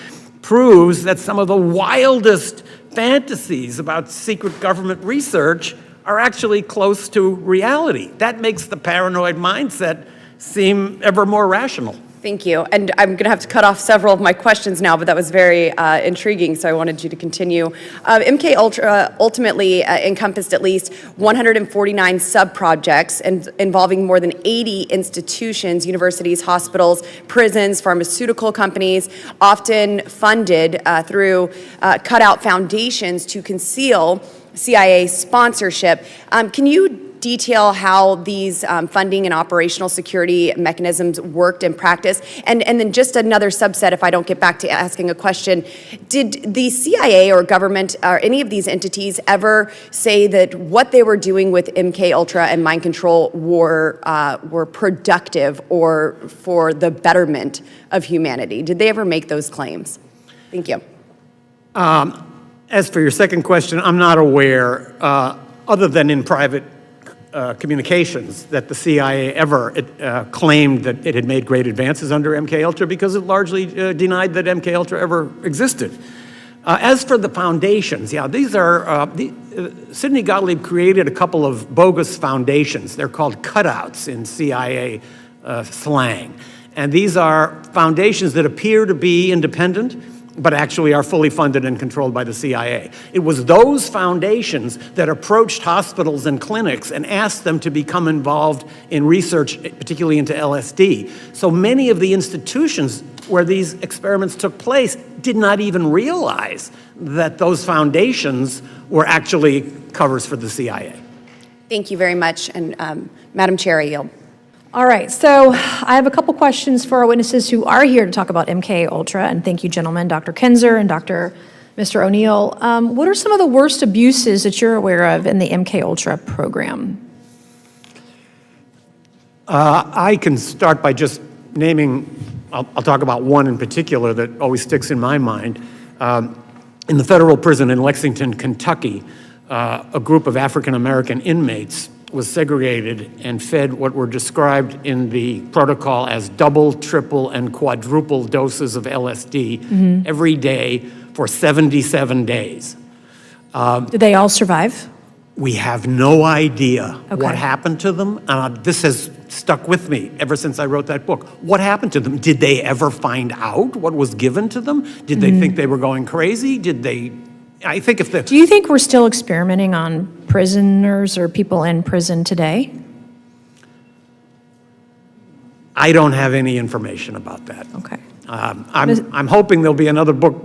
proves that some of the wildest fantasies about secret government research are actually close to reality. That makes the paranoid mindset seem ever more rational. Thank you. And I'm going to have to cut off several of my questions now, but that was very intriguing, so I wanted you to continue. MKUltra ultimately encompassed at least 149 sub-projects involving more than 80 institutions, universities, hospitals, prisons, pharmaceutical companies, often funded through cutout foundations to conceal CIA sponsorship. Can you detail how these funding and operational security mechanisms worked in practice? And then just another subset, if I don't get back to asking a question, did the CIA or government or any of these entities ever say that what they were doing with MKUltra and mind control were productive or for the betterment of humanity? Did they ever make those claims? Thank you. As for your second question, I'm not aware, other than in private communications, that the CIA ever claimed that it had made great advances under MKUltra, because it largely denied that MKUltra ever existed. As for the foundations, yeah, these are, Sidney Gottlieb created a couple of bogus foundations. They're called cutouts in CIA slang. And these are foundations that appear to be independent, but actually are fully funded and controlled by the CIA. It was those foundations that approached hospitals and clinics and asked them to become involved in research, particularly into LSD. So many of the institutions where these experiments took place did not even realize that those foundations were actually covers for the CIA. Thank you very much. And Madam Chair, I yield. All right, so I have a couple questions for our witnesses who are here to talk about MKUltra, and thank you, gentlemen, Dr. Kinzer and Mr. O'Neill. What are some of the worst abuses that you're aware of in the MKUltra program? I can start by just naming, I'll talk about one in particular that always sticks in my mind. In the federal prison in Lexington, Kentucky, a group of African-American inmates was segregated and fed what were described in the protocol as double, triple, and quadruple doses of LSD every day for 77 days. Did they all survive? We have no idea what happened to them. This has stuck with me ever since I wrote that book. What happened to them? Did they ever find out what was given to them? Did they think they were going crazy? Did they? I think if the... Do you think we're still experimenting on prisoners or people in prison today? I don't have any information about that. Okay. I'm hoping there'll be another book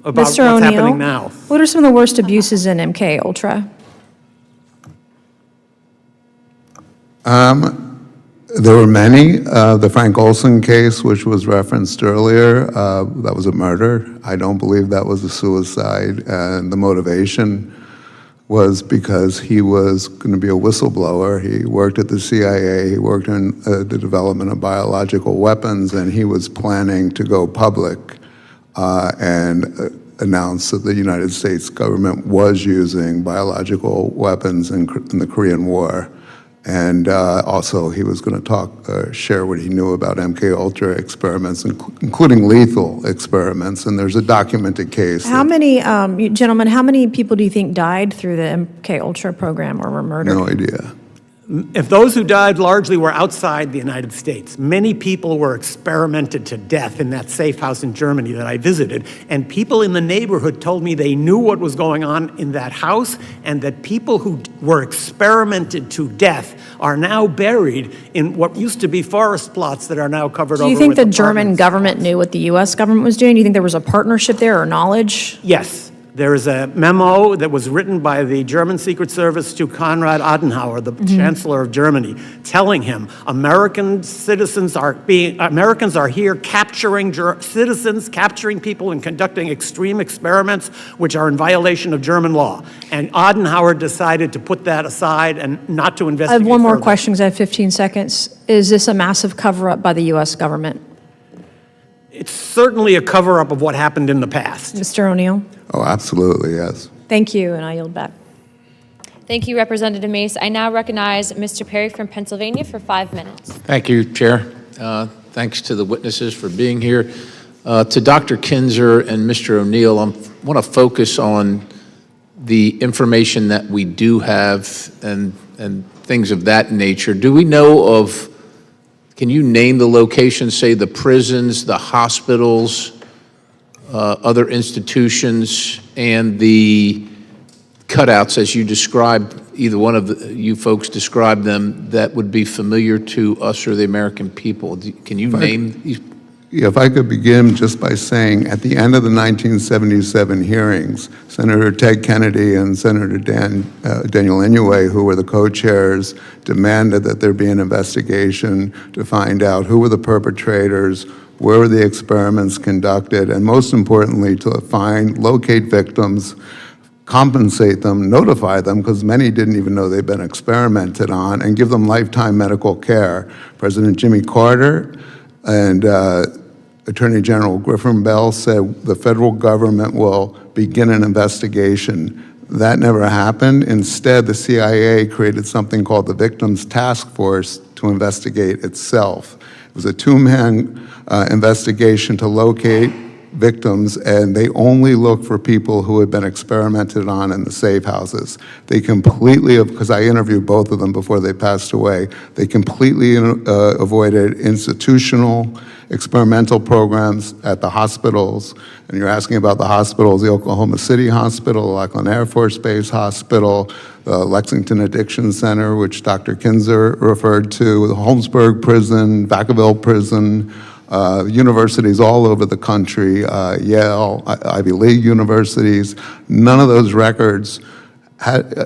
about what's Mr. O'Neill, happening now. what are some of the worst abuses in MKUltra? There were many. The Frank Olson case, which was referenced earlier, that was a murder. I don't believe that was a suicide. And the motivation was because he was going to be a whistleblower. He worked at the CIA. He worked in the development of biological weapons, and he was planning to go public. And announced that the United States government was using biological weapons in the Korean War. And also, he was going to share what he knew about MKUltra experiments, including lethal experiments. And there's a documented case. How many, gentlemen, how many people do you think died through the MKUltra program or were murdered? No idea. If those who died largely were outside the United States, many people were experimented to death in that safe house in Germany that I visited, and people in the neighborhood told me they knew what was going on in that house, and that people who were experimented to death are now buried in what used to be forest plots that are now covered over Do with you think the German apartments. government knew what the U.S. government was doing? Do you think there was a partnership there or knowledge? Yes. There is a memo that was written by the German Secret Service to Konrad Adenauer, the Chancellor of Germany, telling him Americans are here capturing citizens, capturing people and conducting extreme experiments which are in violation of German law. And Adenauer decided to put that aside and not to I investigate have one more further. question because I have 15 seconds. Is this a massive cover-up by the U.S. government? It's certainly a cover-up of what happened in the past. Mr. O'Neill? Oh, absolutely, yes. Thank you, and I yield back. Thank you, Representative Mace. I now recognize Mr. Perry from Pennsylvania for 5 minutes. Thank you, Chair. Thanks to the witnesses for being here. To Dr. Kinzer and Mr. O'Neill, I want to focus on the information that we do have and things of that nature. Do we know of, can you name the locations, say the prisons, the hospitals, other institutions, and the cutouts as you described, either one of you folks described them, that would be familiar to us or the American people? Can you name these? Yeah, if I could begin just by saying, at the end of the 1977 hearings, Senator Ted Kennedy and Senator Daniel Inouye, who were the co-chairs, demanded that there be an investigation to find out who were the perpetrators, where were the experiments conducted, and most importantly, to locate victims, compensate them, notify them, because many didn't even know they'd been experimented on, and give them lifetime medical care. President Jimmy Carter and Attorney General Griffin Bell said the federal government will begin an investigation. That never happened. Instead, the CIA created something called the Victims Task Force to investigate itself. It was a two-man investigation to locate victims, and they only looked for people who had been experimented on in the safe houses. They completely, because I interviewed both of them before they passed away, they completely avoided institutional experimental programs at the hospitals. And you're asking about the hospitals, the Oklahoma City Hospital, the Lackland Air Force Base Hospital, the Lexington Addiction Center, which Dr. Kinzer referred to, the Holmesburg Prison, Vacaville Prison, universities all over the country, Yale, Ivy League universities. None of those records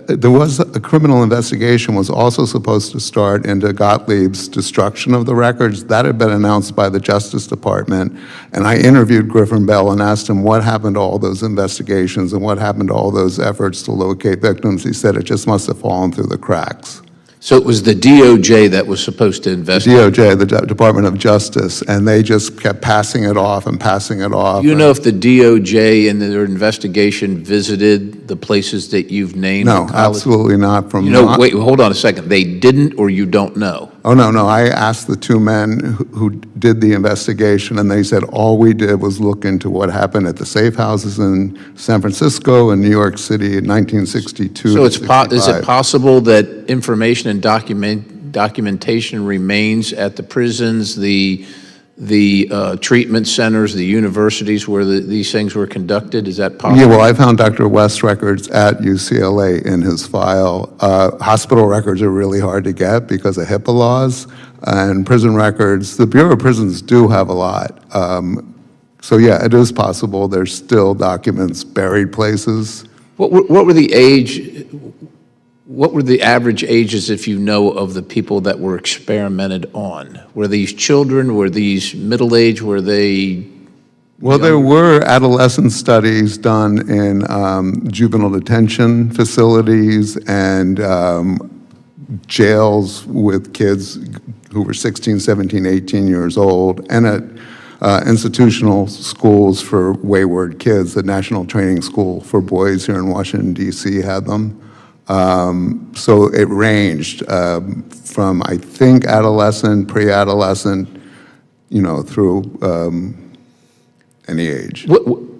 there was a criminal investigation was also supposed to start into Gottlieb's destruction of the records. That had been announced by the Justice Department. And I interviewed Griffin Bell and asked him what happened to all those investigations and what happened to all those efforts to locate victims. He said it just must have fallen through the cracks. So it was the DOJ that was supposed to investigate? DOJ, the Department of Justice, and they just kept passing it off and passing it off. Do you know if the DOJ in their investigation visited the places that you've named? No, absolutely not. Wait, hold on a second. They didn't, or you don't know? Oh, no. I asked the two men who did the investigation, and they said all we did was look into what happened at the safe houses in San Francisco and New York City in 1962. So is it possible that information and documentation remains at the prisons, the treatment centers, the universities where these things were conducted? Is that possible? Yeah, well, I found Dr. West's records at UCLA in his file. Hospital records are really hard to get because of HIPAA laws, and prison records, the Bureau of Prisons do have a lot. So yeah, it is possible there's still documents buried places. What were the average ages, if you know, of the people that were experimented on? Were these children? Were these middle-aged? Were they? Well, there were adolescent studies done in juvenile detention facilities and jails with kids who were 16, 17, 18 years old, and at institutional schools for wayward kids. The National Training School for Boys here in Washington, D.C. had them. So it ranged from, I think, adolescent, pre-adolescent, through any age.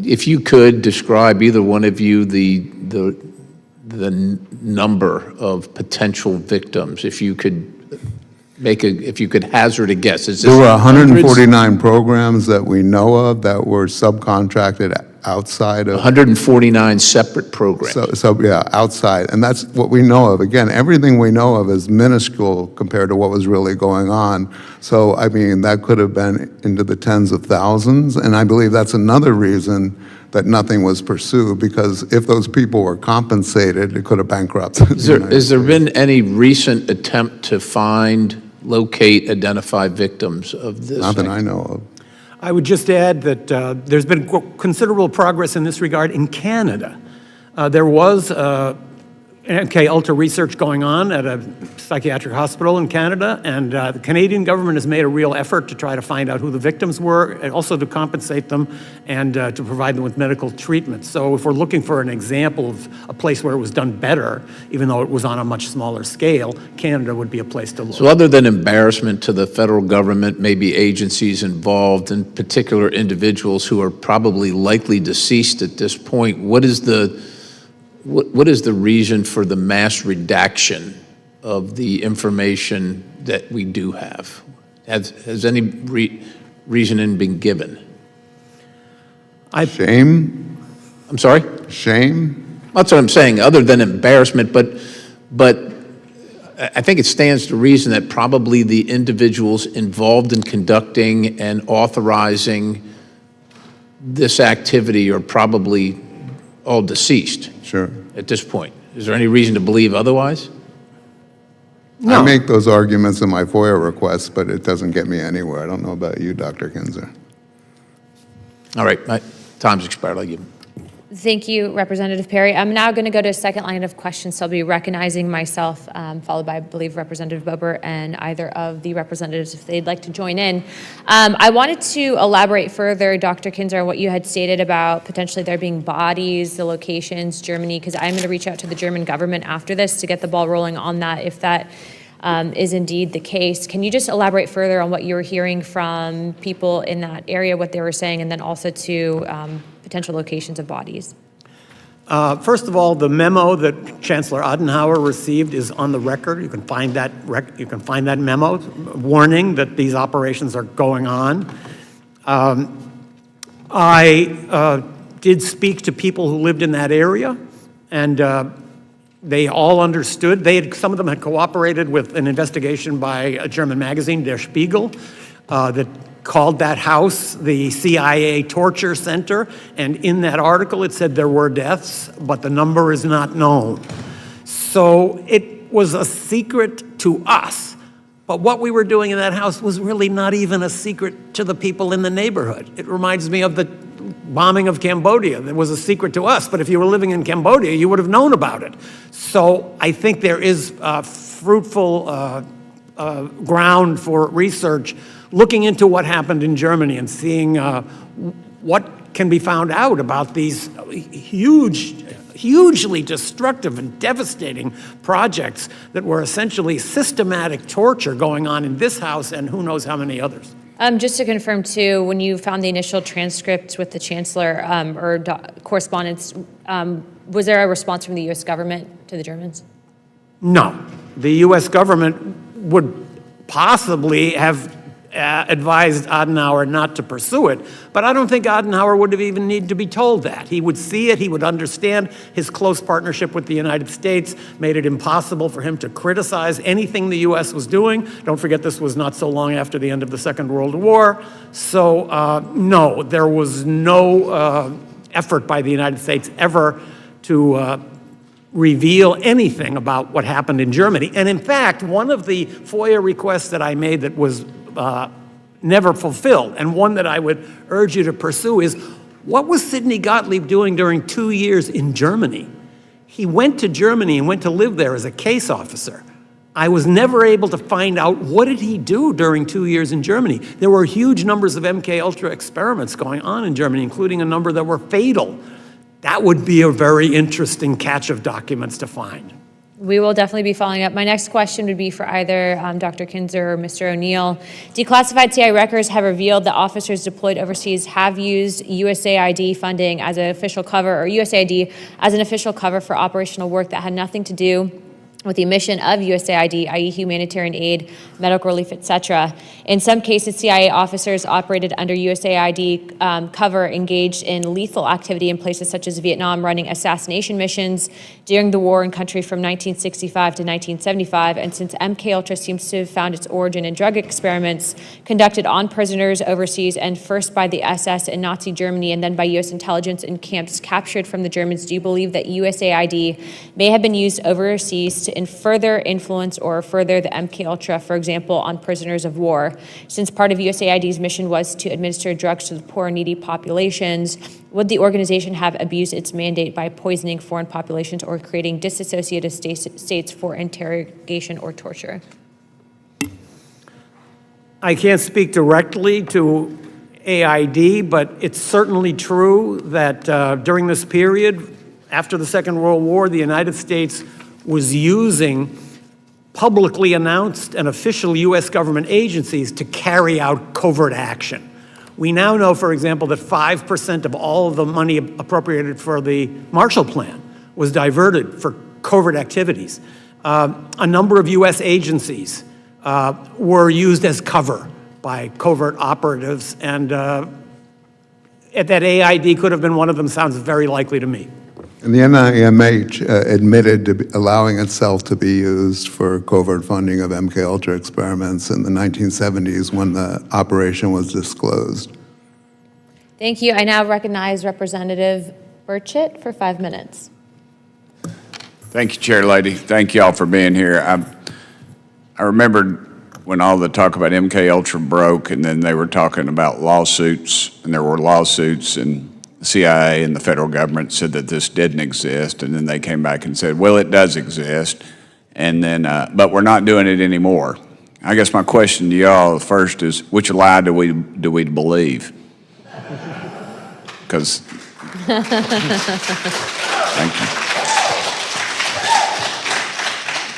If you could describe, either one of you, the number of potential victims, if you could hazard a guess. Is this There were hundreds? 149 programs that we know of that were subcontracted outside of. 149 separate programs. Yeah, outside, and that's what we know of. Again, everything we know of is minuscule compared to what was really going on. So, I mean, that could have been into the tens of thousands, and I believe that's another reason that nothing was pursued, because if those people were compensated, it could have bankrupted. Has there been any recent attempt to find, locate, identify victims of this? Not that I know of. I would just add that there's been considerable progress in this regard in Canada. There was MKULTRA research going on at a psychiatric hospital in Canada, and the Canadian government has made a real effort to try to find out who the victims were, and also to compensate them and to provide them with medical treatment. So if we're looking for an example of a place where it was done better, even though it was on a much smaller scale, Canada would be a place to look. So other than embarrassment to the federal government, maybe agencies involved, and particular individuals who are probably likely deceased at this point, what is the reason for the mass redaction of the information that we do have? Has any reasoning been given? Shame? I'm sorry? Shame? That's what I'm saying, other than embarrassment, but I think it stands to reason that probably the individuals involved in conducting and authorizing this activity are probably all deceased. Sure. At this point. Is there any reason to believe otherwise? No. I make those arguments in my FOIA requests, but it doesn't get me anywhere. I don't know about you, Dr. Kinzer. All right, my time's expired. I'll give him. Thank you, Representative Perry. I'm now going to go to a second line of questions, so I'll be recognizing myself, followed by, I believe, Representative Bober and either of the representatives if they'd like to join in. I wanted to elaborate further, Dr. Kinzer, on what you had stated about potentially there being bodies, the locations, Germany, because I'm going to reach out to the German government after this to get the ball rolling on that, if that is indeed the case. Can you just elaborate further on what you were hearing from people in that area, what they were saying, and then also to potential locations of bodies? First of all, the memo that Chancellor Adenauer received is on the record. You can find that memo warning that these operations are going on. I did speak to people who lived in that area, and they all understood. Some of them had cooperated with an investigation by a German magazine, Der Spiegel, that called that house the CIA torture center, and in that article it said there were deaths, but the number is not known. So it was a secret to us, but what we were doing in that house was really not even a secret to the people in the neighborhood. It reminds me of the bombing of Cambodia. It was a secret to us, but if you were living in Cambodia, you would have known about it. So I think there is fruitful ground for research looking into what happened in Germany and seeing what can be found out about these hugely destructive and devastating projects that were essentially systematic torture going on in this house and who knows how many others. Just to confirm, too, when you found the initial transcript with the Chancellor or correspondence, was there a response from the U.S. government to the Germans? No. The U.S. government would possibly have advised Adenauer not to pursue it, but I don't think Adenauer would have even needed to be told that. He would see it, he would understand his close partnership with the United States made it impossible for him to criticize anything the U.S. was doing. Don't forget, this was not so long after the end of the Second World War. So no, there was no effort by the United States ever to reveal anything about what happened in Germany. And in fact, one of the FOIA requests that I made that was never fulfilled, and one that I would urge you to pursue, is what was Sidney Gottlieb doing during 2 years in Germany? He went to Germany and went to live there as a case officer. I was never able to find out what did he do during 2 years in Germany. There were huge numbers of MKUltra experiments going on in Germany, including a number that were fatal. That would be a very interesting catch of documents to find. We will definitely be following up. My next question would be for either Dr. Kinzer or Mr. O'Neill. Declassified CIA records have revealed that officers deployed overseas have used USAID funding as an official cover, or USAID as an official cover for operational work that had nothing to do with the mission of USAID, i.e. humanitarian aid, medical relief, etc. In some cases, CIA officers operated under USAID cover engaged in lethal activity in places such as Vietnam, running assassination missions during the war in country from 1965 to 1975. And since MKUltra seems to have found its origin in drug experiments conducted on prisoners overseas, and first by the SS in Nazi Germany and then by US intelligence in camps captured from the Germans, do you believe that USAID may have been used overseas to further influence or further the MKUltra, for example, on prisoners of war? Since part of USAID's mission was to administer drugs to the poor and needy populations, would the organization have abused its mandate by poisoning foreign populations or creating disassociated states for interrogation or torture? I can't speak directly to AID, but it's certainly true that during this period, after the Second World War, the United States was using publicly announced and official U.S. government agencies to carry out covert action. We now know, for example, that 5% of all of the money appropriated for the Marshall Plan was diverted for covert activities. A number of U.S. agencies were used as cover by covert operatives, and that AID could have been one of them sounds very likely to me. And the NIMH admitted to allowing itself to be used for covert funding of MKUltra experiments in the 1970s when the operation was disclosed. Thank you. I now recognize Representative Burchett for 5 minutes. Thank you, Chair Lady. Thank you all for being here. I remembered when all the talk about MKUltra broke, and then they were talking about lawsuits, and there were lawsuits, and the CIA and the federal government said that this didn't exist, and then they came back and said, well, it does exist, and then, but we're not doing it anymore. I guess my question to y'all first is, which lie do we believe? Because, thank you.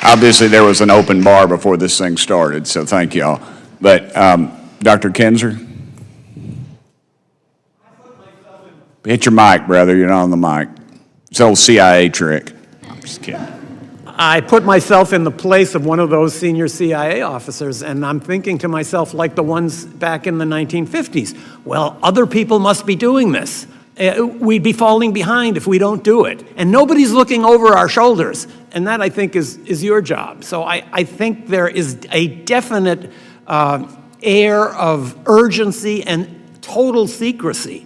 Obviously, there was an open bar before this thing started, so thank y'all. But Dr. Kinzer? Hit your mic, brother. You're not on the mic. It's an old CIA trick. I'm just kidding. I put myself in the place of one of those senior CIA officers, and I'm thinking to myself, like the ones back in the 1950s, well, other people must be doing this. We'd be falling behind if we don't do it. And nobody's looking over our shoulders, and that, I think, is your job. So I think there is a definite air of urgency and total secrecy.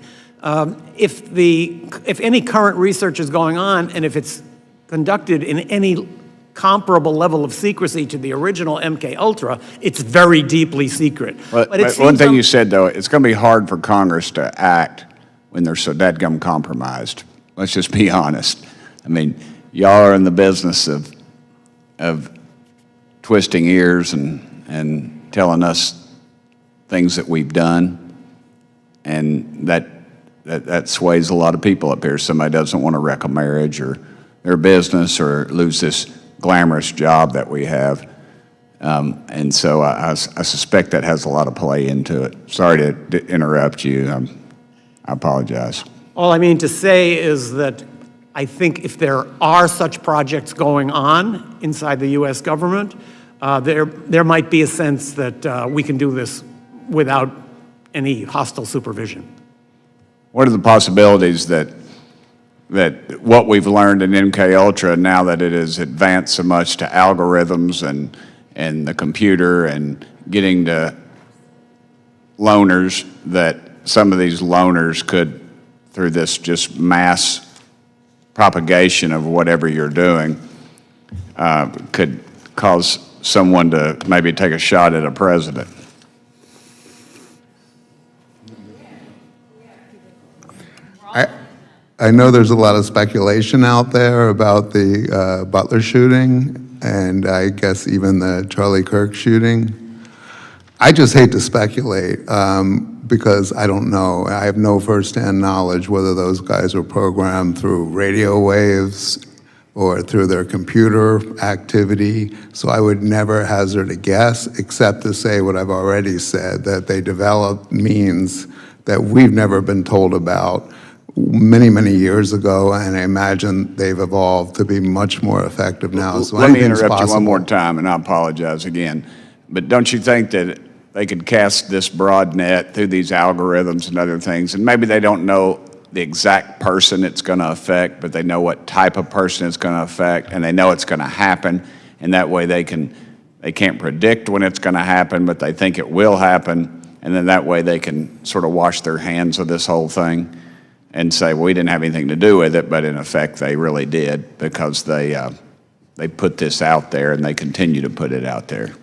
If any current research is going on, and if it's conducted in any comparable level of secrecy to the original MKUltra, it's very deeply secret. But one thing you said, though, it's going to be hard for Congress to act when they're so dadgum compromised. Let's just be honest. I mean, y'all are in the business of twisting ears and telling us things that we've done, and that sways a lot of people up here. Somebody doesn't want to wreck a marriage or their business or lose this glamorous job that we have. And so I suspect that has a lot of play into it. Sorry to interrupt you. I apologize. All I mean to say is that I think if there are such projects going on inside the U.S. government, there might be a sense that we can do this without any hostile supervision. What are the possibilities that what we've learned in MKUltra, now that it has advanced so much to algorithms and the computer and getting to loners, that some of these loners could, through this just mass propagation of whatever you're doing, could cause someone to maybe take a shot at a president? I know there's a lot of speculation out there about the Butler shooting. and I guess even the Charlie Kirk shooting. I just hate to speculate because I don't know. I have no firsthand knowledge whether those guys were programmed through radio waves or through their computer activity. So I would never hazard a guess, except to say what I've already said, that they developed means that we've never been told about many, many years ago, and I imagine they've evolved to be much more effective now. So Let me anything's interrupt you one possible. more time, and I apologize again. But don't you think that they could cast this broad net through these algorithms and other things, and maybe they don't know the exact person it's going to affect, but they know what type of person it's going to affect, and they know it's going to happen, and that way they can't predict when it's going to happen, but they think it will happen, and then that way they can sort of wash their hands of this whole thing and say, well, we didn't have anything to do with it, but in effect they really did, because they put this out there and they continue to put it out there.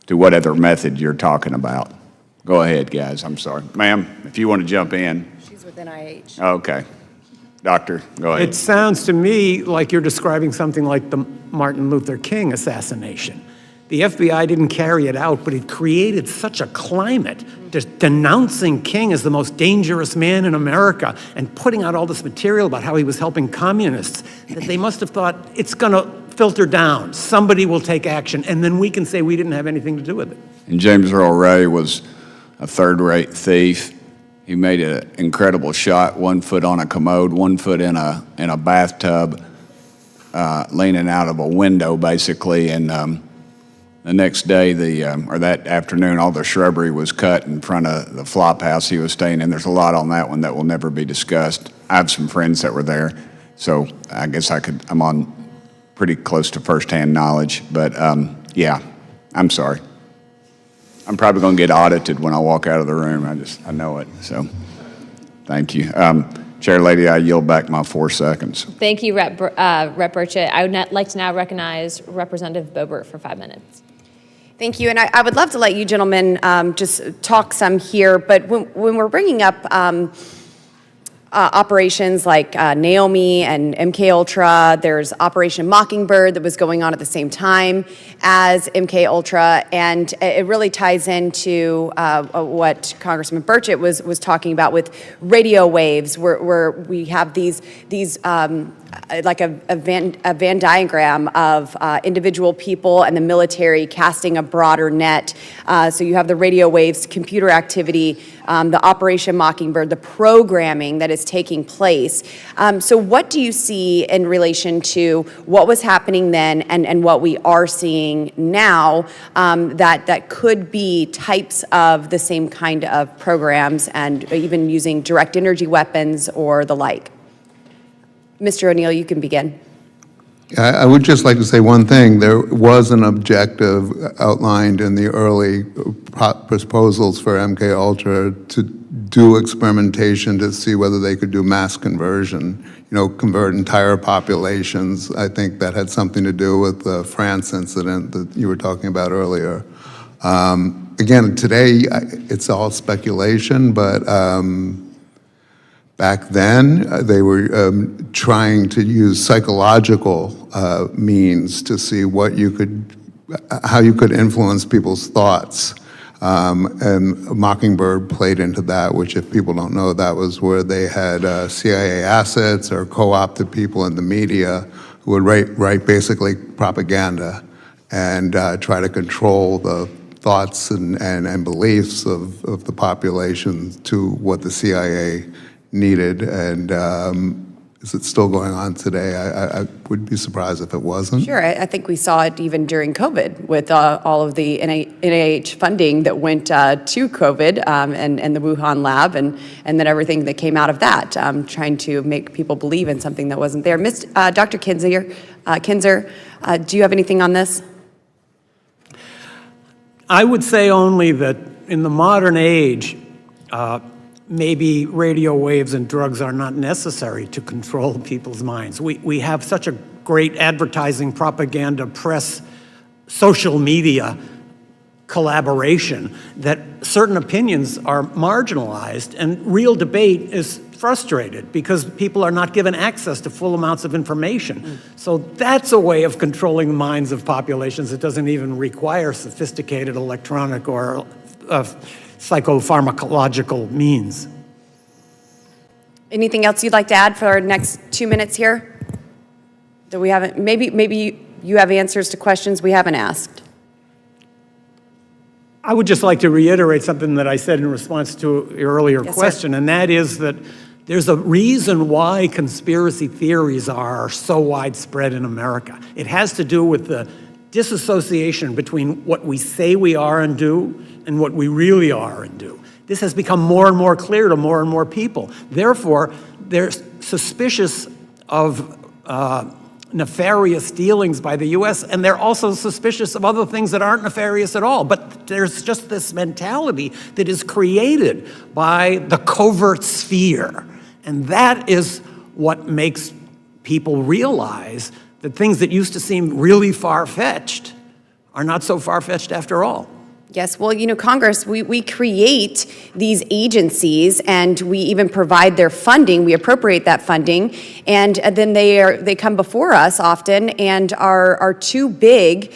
To whatever method you're talking about. Go ahead, guys, I'm sorry. Ma'am, if you want to jump in. She's with NIH. Okay. Doctor, go ahead. It sounds to me like you're describing something like the Martin Luther King assassination. The FBI didn't carry it out, but it created such a climate denouncing King as the most dangerous man in America and putting out all this material about how he was helping communists that they must have thought it's going to filter down. Somebody will take action, and then we can say we didn't have anything to do with it. And James Earl Ray was a third-rate thief. He made an incredible shot, 1 foot on a commode, 1 foot in a bathtub, leaning out of a window, basically. And the next day, or that afternoon, all the shrubbery was cut in front of the flop house he was staying in. There's a lot on that one that will never be discussed. I have some friends that were there, so I guess I'm on pretty close to firsthand knowledge. But yeah, I'm sorry. I'm probably going to get audited when I walk out of the room. I know it. So thank you. Chair Lady, I yield back my 4 seconds. Thank you, Rep. Burchett. I would like to now recognize Representative Boebert for 5 minutes. Thank you, and I would love to let you gentlemen just talk some here, but when we're bringing up operations like Naomi and MKULTRA, there's Operation Mockingbird that was going on at the same time as MKULTRA, and it really ties into what Congressman Burchett was talking about with radio waves, where we have these like a Venn diagram of individual people and the military casting a broader net. So you have the radio waves, computer activity, the Operation Mockingbird, the programming that is taking place. So what do you see in relation to what was happening then and what we are seeing now that could be types of the same kind of programs and even using direct energy weapons or the like? Mr. O'Neill, you can begin. I would just like to say one thing. There was an objective outlined in the early proposals for MKUltra to do experimentation to see whether they could do mass conversion, convert entire populations. I think that had something to do with the France incident that you were talking about earlier. Again, today it's all speculation, but back then, they were trying to use psychological means to see how you could influence people's thoughts. And Mockingbird played into that, which, if people don't know, that was where they had CIA assets or co-opted people in the media who would write basically propaganda and try to control the thoughts and beliefs of the population to what the CIA needed. And is it still going on today? I would be surprised if it wasn't. Sure, I think we saw it even during COVID with all of the NIH funding that went to COVID and the Wuhan lab and then everything that came out of that, trying to make people believe in something that wasn't there. Dr. Kinzer, do you have anything on this? I would say only that in the modern age, maybe radio waves and drugs are not necessary to control people's minds. We have such a great advertising, propaganda, press, social media collaboration, that certain opinions are marginalized and real debate is frustrated because people are not given access to full amounts of information. So that's a way of controlling the minds of populations. It doesn't even require sophisticated electronic or psychopharmacological means. Anything else you'd like to add for our next 2 minutes here? That we haven't, maybe you have answers to questions we haven't asked. I would just like to reiterate something that I said in response to your earlier Yes, question, sir. and that is that there's a reason why conspiracy theories are so widespread in America. It has to do with the disassociation between what we say we are and do and what we really are and do. This has become more and more clear to more and more people. Therefore, they're suspicious of nefarious dealings by the U.S., and they're also suspicious of other things that aren't nefarious at all. But there's just this mentality that is created by the covert sphere. And that is what makes people realize that things that used to seem really far-fetched are not so far-fetched after all. Yes, well, you know, Congress, we create these agencies and we even provide their funding, we appropriate that funding, and then they come before us often and are too big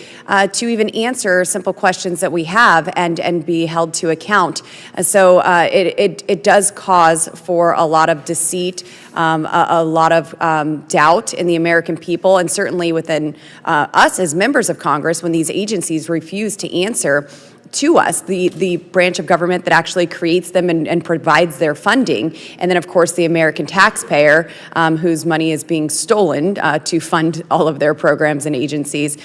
to even answer simple questions that we have and be held to account. So it does cause for a lot of deceit, a lot of doubt in the American people, and certainly within us as members of Congress when these agencies refuse to answer to us, the branch of government that actually creates them and provides their funding. And then, of course, the American taxpayer whose money is being stolen to fund all of their programs and agencies.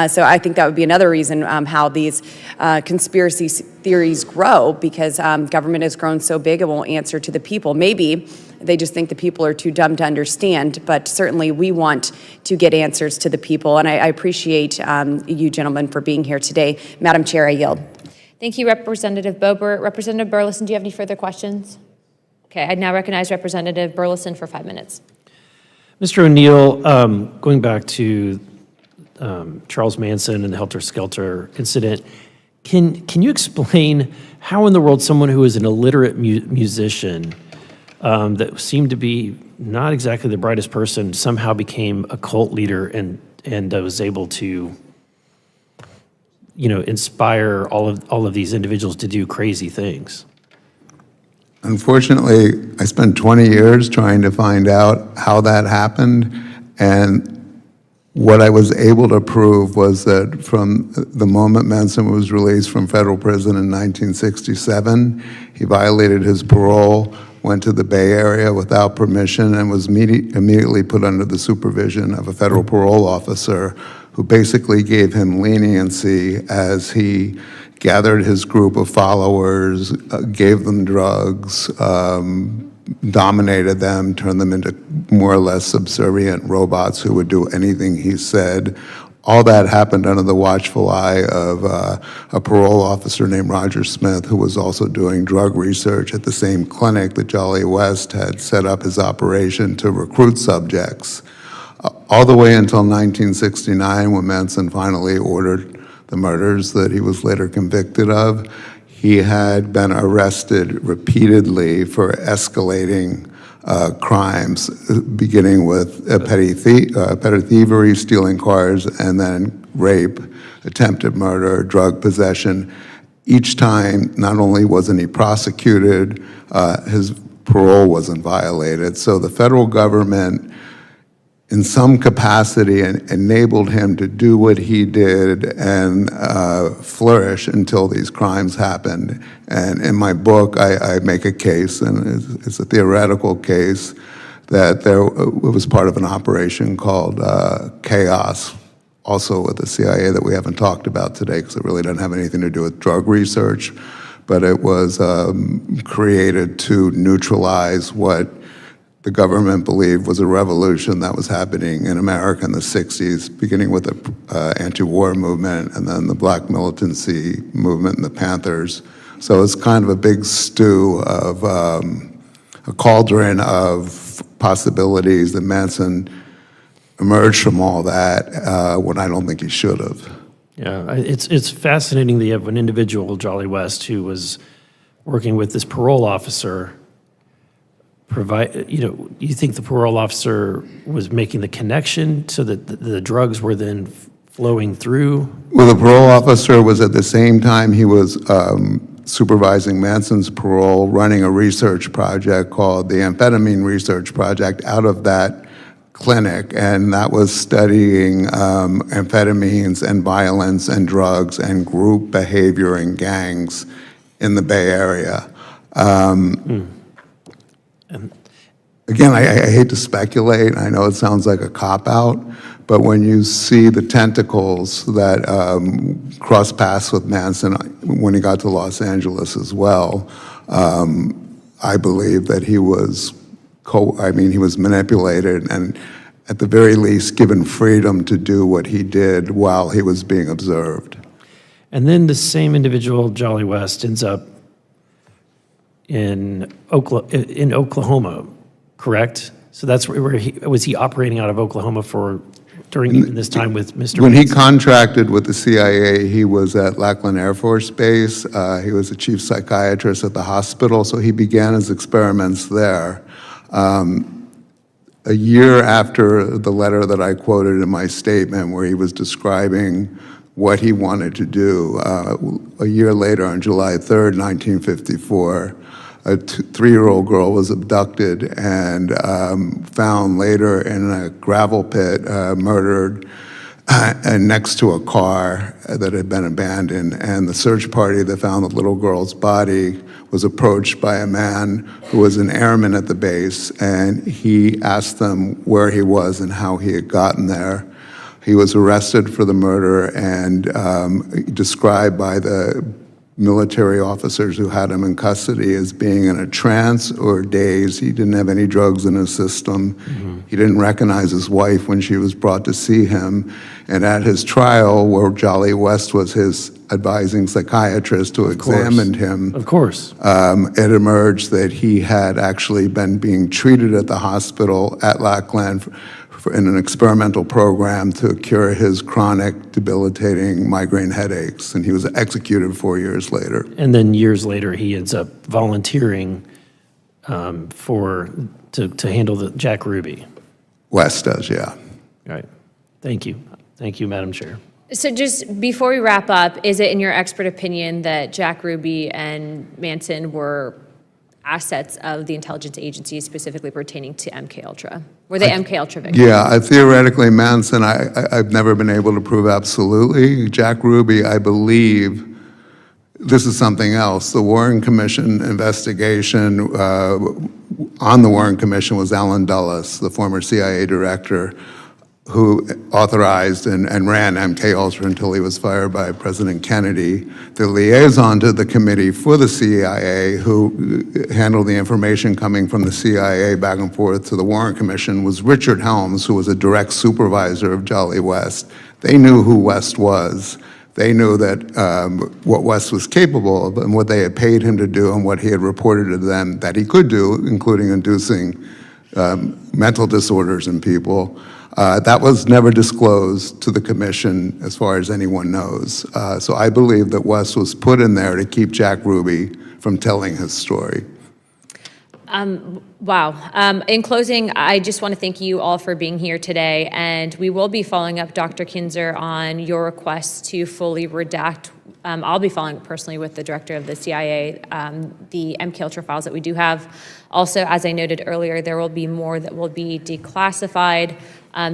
So I think that would be another reason how these conspiracy theories grow, because government has grown so big it won't answer to the people. Maybe they just think the people are too dumb to understand, but certainly we want to get answers to the people. And I appreciate you gentlemen for being here today. Madam Chair, I yield. Thank you, Representative Boebert. Representative Burleson, do you have any further questions? Okay, I now recognize Representative Burleson for 5 minutes. Mr. O'Neill, going back to Charles Manson and the helter-skelter incident, can you explain how in the world someone who is an illiterate musician that seemed to be not exactly the brightest person somehow became a cult leader and was able to, you know, inspire all of these individuals to do crazy things? Unfortunately, I spent 20 years trying to find out how that happened, and what I was able to prove was that from the moment Manson was released from federal prison in 1967, he violated his parole, went to the Bay Area without permission, and was immediately put under the supervision of a federal parole officer who basically gave him leniency as he gathered his group of followers, gave them drugs, dominated them, turned them into more or less subservient robots who would do anything he said. All that happened under the watchful eye of a parole officer named Roger Smith, who was also doing drug research at the same clinic that Jolly West had set up his operation to recruit subjects. All the way until 1969, when Manson finally ordered the murders that he was later convicted of, he had been arrested repeatedly for escalating crimes, beginning with petty thievery, stealing cars, and then rape, attempted murder, drug possession. Each time, not only wasn't he prosecuted, his parole wasn't violated. So the federal government, in some capacity, enabled him to do what he did and flourish until these crimes happened. And in my book, I make a case, and it's a theoretical case, that it was part of an operation called Chaos, also with the CIA, that we haven't talked about today because it really doesn't have anything to do with drug research, but it was created to neutralize what the government believed was a revolution that was happening in America in the 60s, beginning with the anti-war movement and then the black militancy movement and the Panthers. So it's kind of a big stew of a cauldron of possibilities that Manson emerged from all that when I don't think he should have. Yeah, it's fascinating that you have an individual, Jolly West, who was working with this parole officer. You think the parole officer was making the connection so that the drugs were then flowing through? Well, the parole officer was at the same time he was supervising Manson's parole, running a research project called the Amphetamine Research Project out of that clinic, and that was studying amphetamines and violence and drugs and group behavior and gangs in the Bay Area. Again, I hate to speculate. I know it sounds like a cop-out, but when you see the tentacles that cross paths with Manson when he got to Los Angeles as well, I believe that he was he was manipulated and at the very least given freedom to do what he did while he was being observed. And then the same individual, Jolly West, ends up in Oklahoma, correct? So that's where was he operating out of Oklahoma during even this time with Mr. When he Manson? contracted with the CIA, he was at Lackland Air Force Base. He was the chief psychiatrist at the hospital, so he began his experiments there. A year after the letter that I quoted in my statement where he was describing what he wanted to do, a year later on July 3rd, 1954, a 3-year-old girl was abducted and found later in a gravel pit, murdered, and next to a car that had been abandoned. And the search party that found the little girl's body was approached by a man who was an airman at the base, and he asked them where he was and how he had gotten there. He was arrested for the murder and described by the military officers who had him in custody as being in a trance or daze. He didn't have any drugs in his system. Mm-hmm. He didn't recognize his wife when she was brought to see him. And at his trial, where Jolly West was his advising psychiatrist who examined him, of course, it emerged that he had actually been being treated at the hospital at Lackland in an experimental program to cure his chronic, debilitating migraine headaches, and he was executed 4 years later. And then years later, he ends up volunteering to handle the Jack Ruby. West does, yeah. Right. Thank you. Thank you, Madam Chair. So just before we wrap up, is it in your expert opinion that Jack Ruby and Manson were assets of the intelligence agencies specifically pertaining to MKUltra? Were they MKUltra victims? Yeah, theoretically, Manson, I've never been able to prove absolutely. Jack Ruby, I believe, this is something else. The Warren Commission investigation, on the Warren Commission was Alan Dulles, the former CIA director, who authorized and ran MKUltra until he was fired by President Kennedy. The liaison to the committee for the CIA, who handled the information coming from the CIA back and forth to the Warren Commission, was Richard Helms, who was a direct supervisor of Jolly West. They knew who West was. They knew that what West was capable of and what they had paid him to do and what he had reported to them that he could do, including inducing mental disorders in people. That was never disclosed to the commission as far as anyone knows. So I believe that West was put in there to keep Jack Ruby from telling his story. Wow. In closing, I just want to thank you all for being here today, and we will be following up, Dr. Kinzer, on your request to fully redact. I'll be following up personally with the director of the CIA, the MKUltra files that we do have. Also, as I noted earlier, there will be more that will be declassified,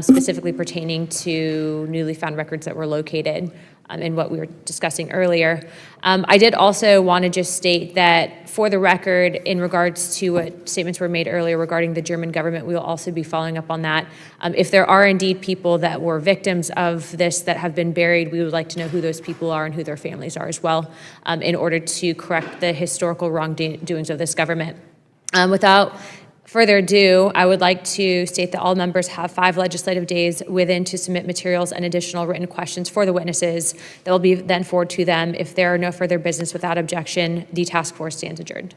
specifically pertaining to newly found records that were located in what we were discussing earlier. I did also want to just state that, for the record, in regards to what statements were made earlier regarding the German government, we will also be following up on that. If there are indeed people that were victims of this that have been buried, we would like to know who those people are and who their families are as well, in order to correct the historical wrongdoings of this government. Without further ado, I would like to state that all members have 5 legislative days within to submit materials and additional written questions for the witnesses that will be then forwarded to them. If there are no further business without objection, the task force stands adjourned.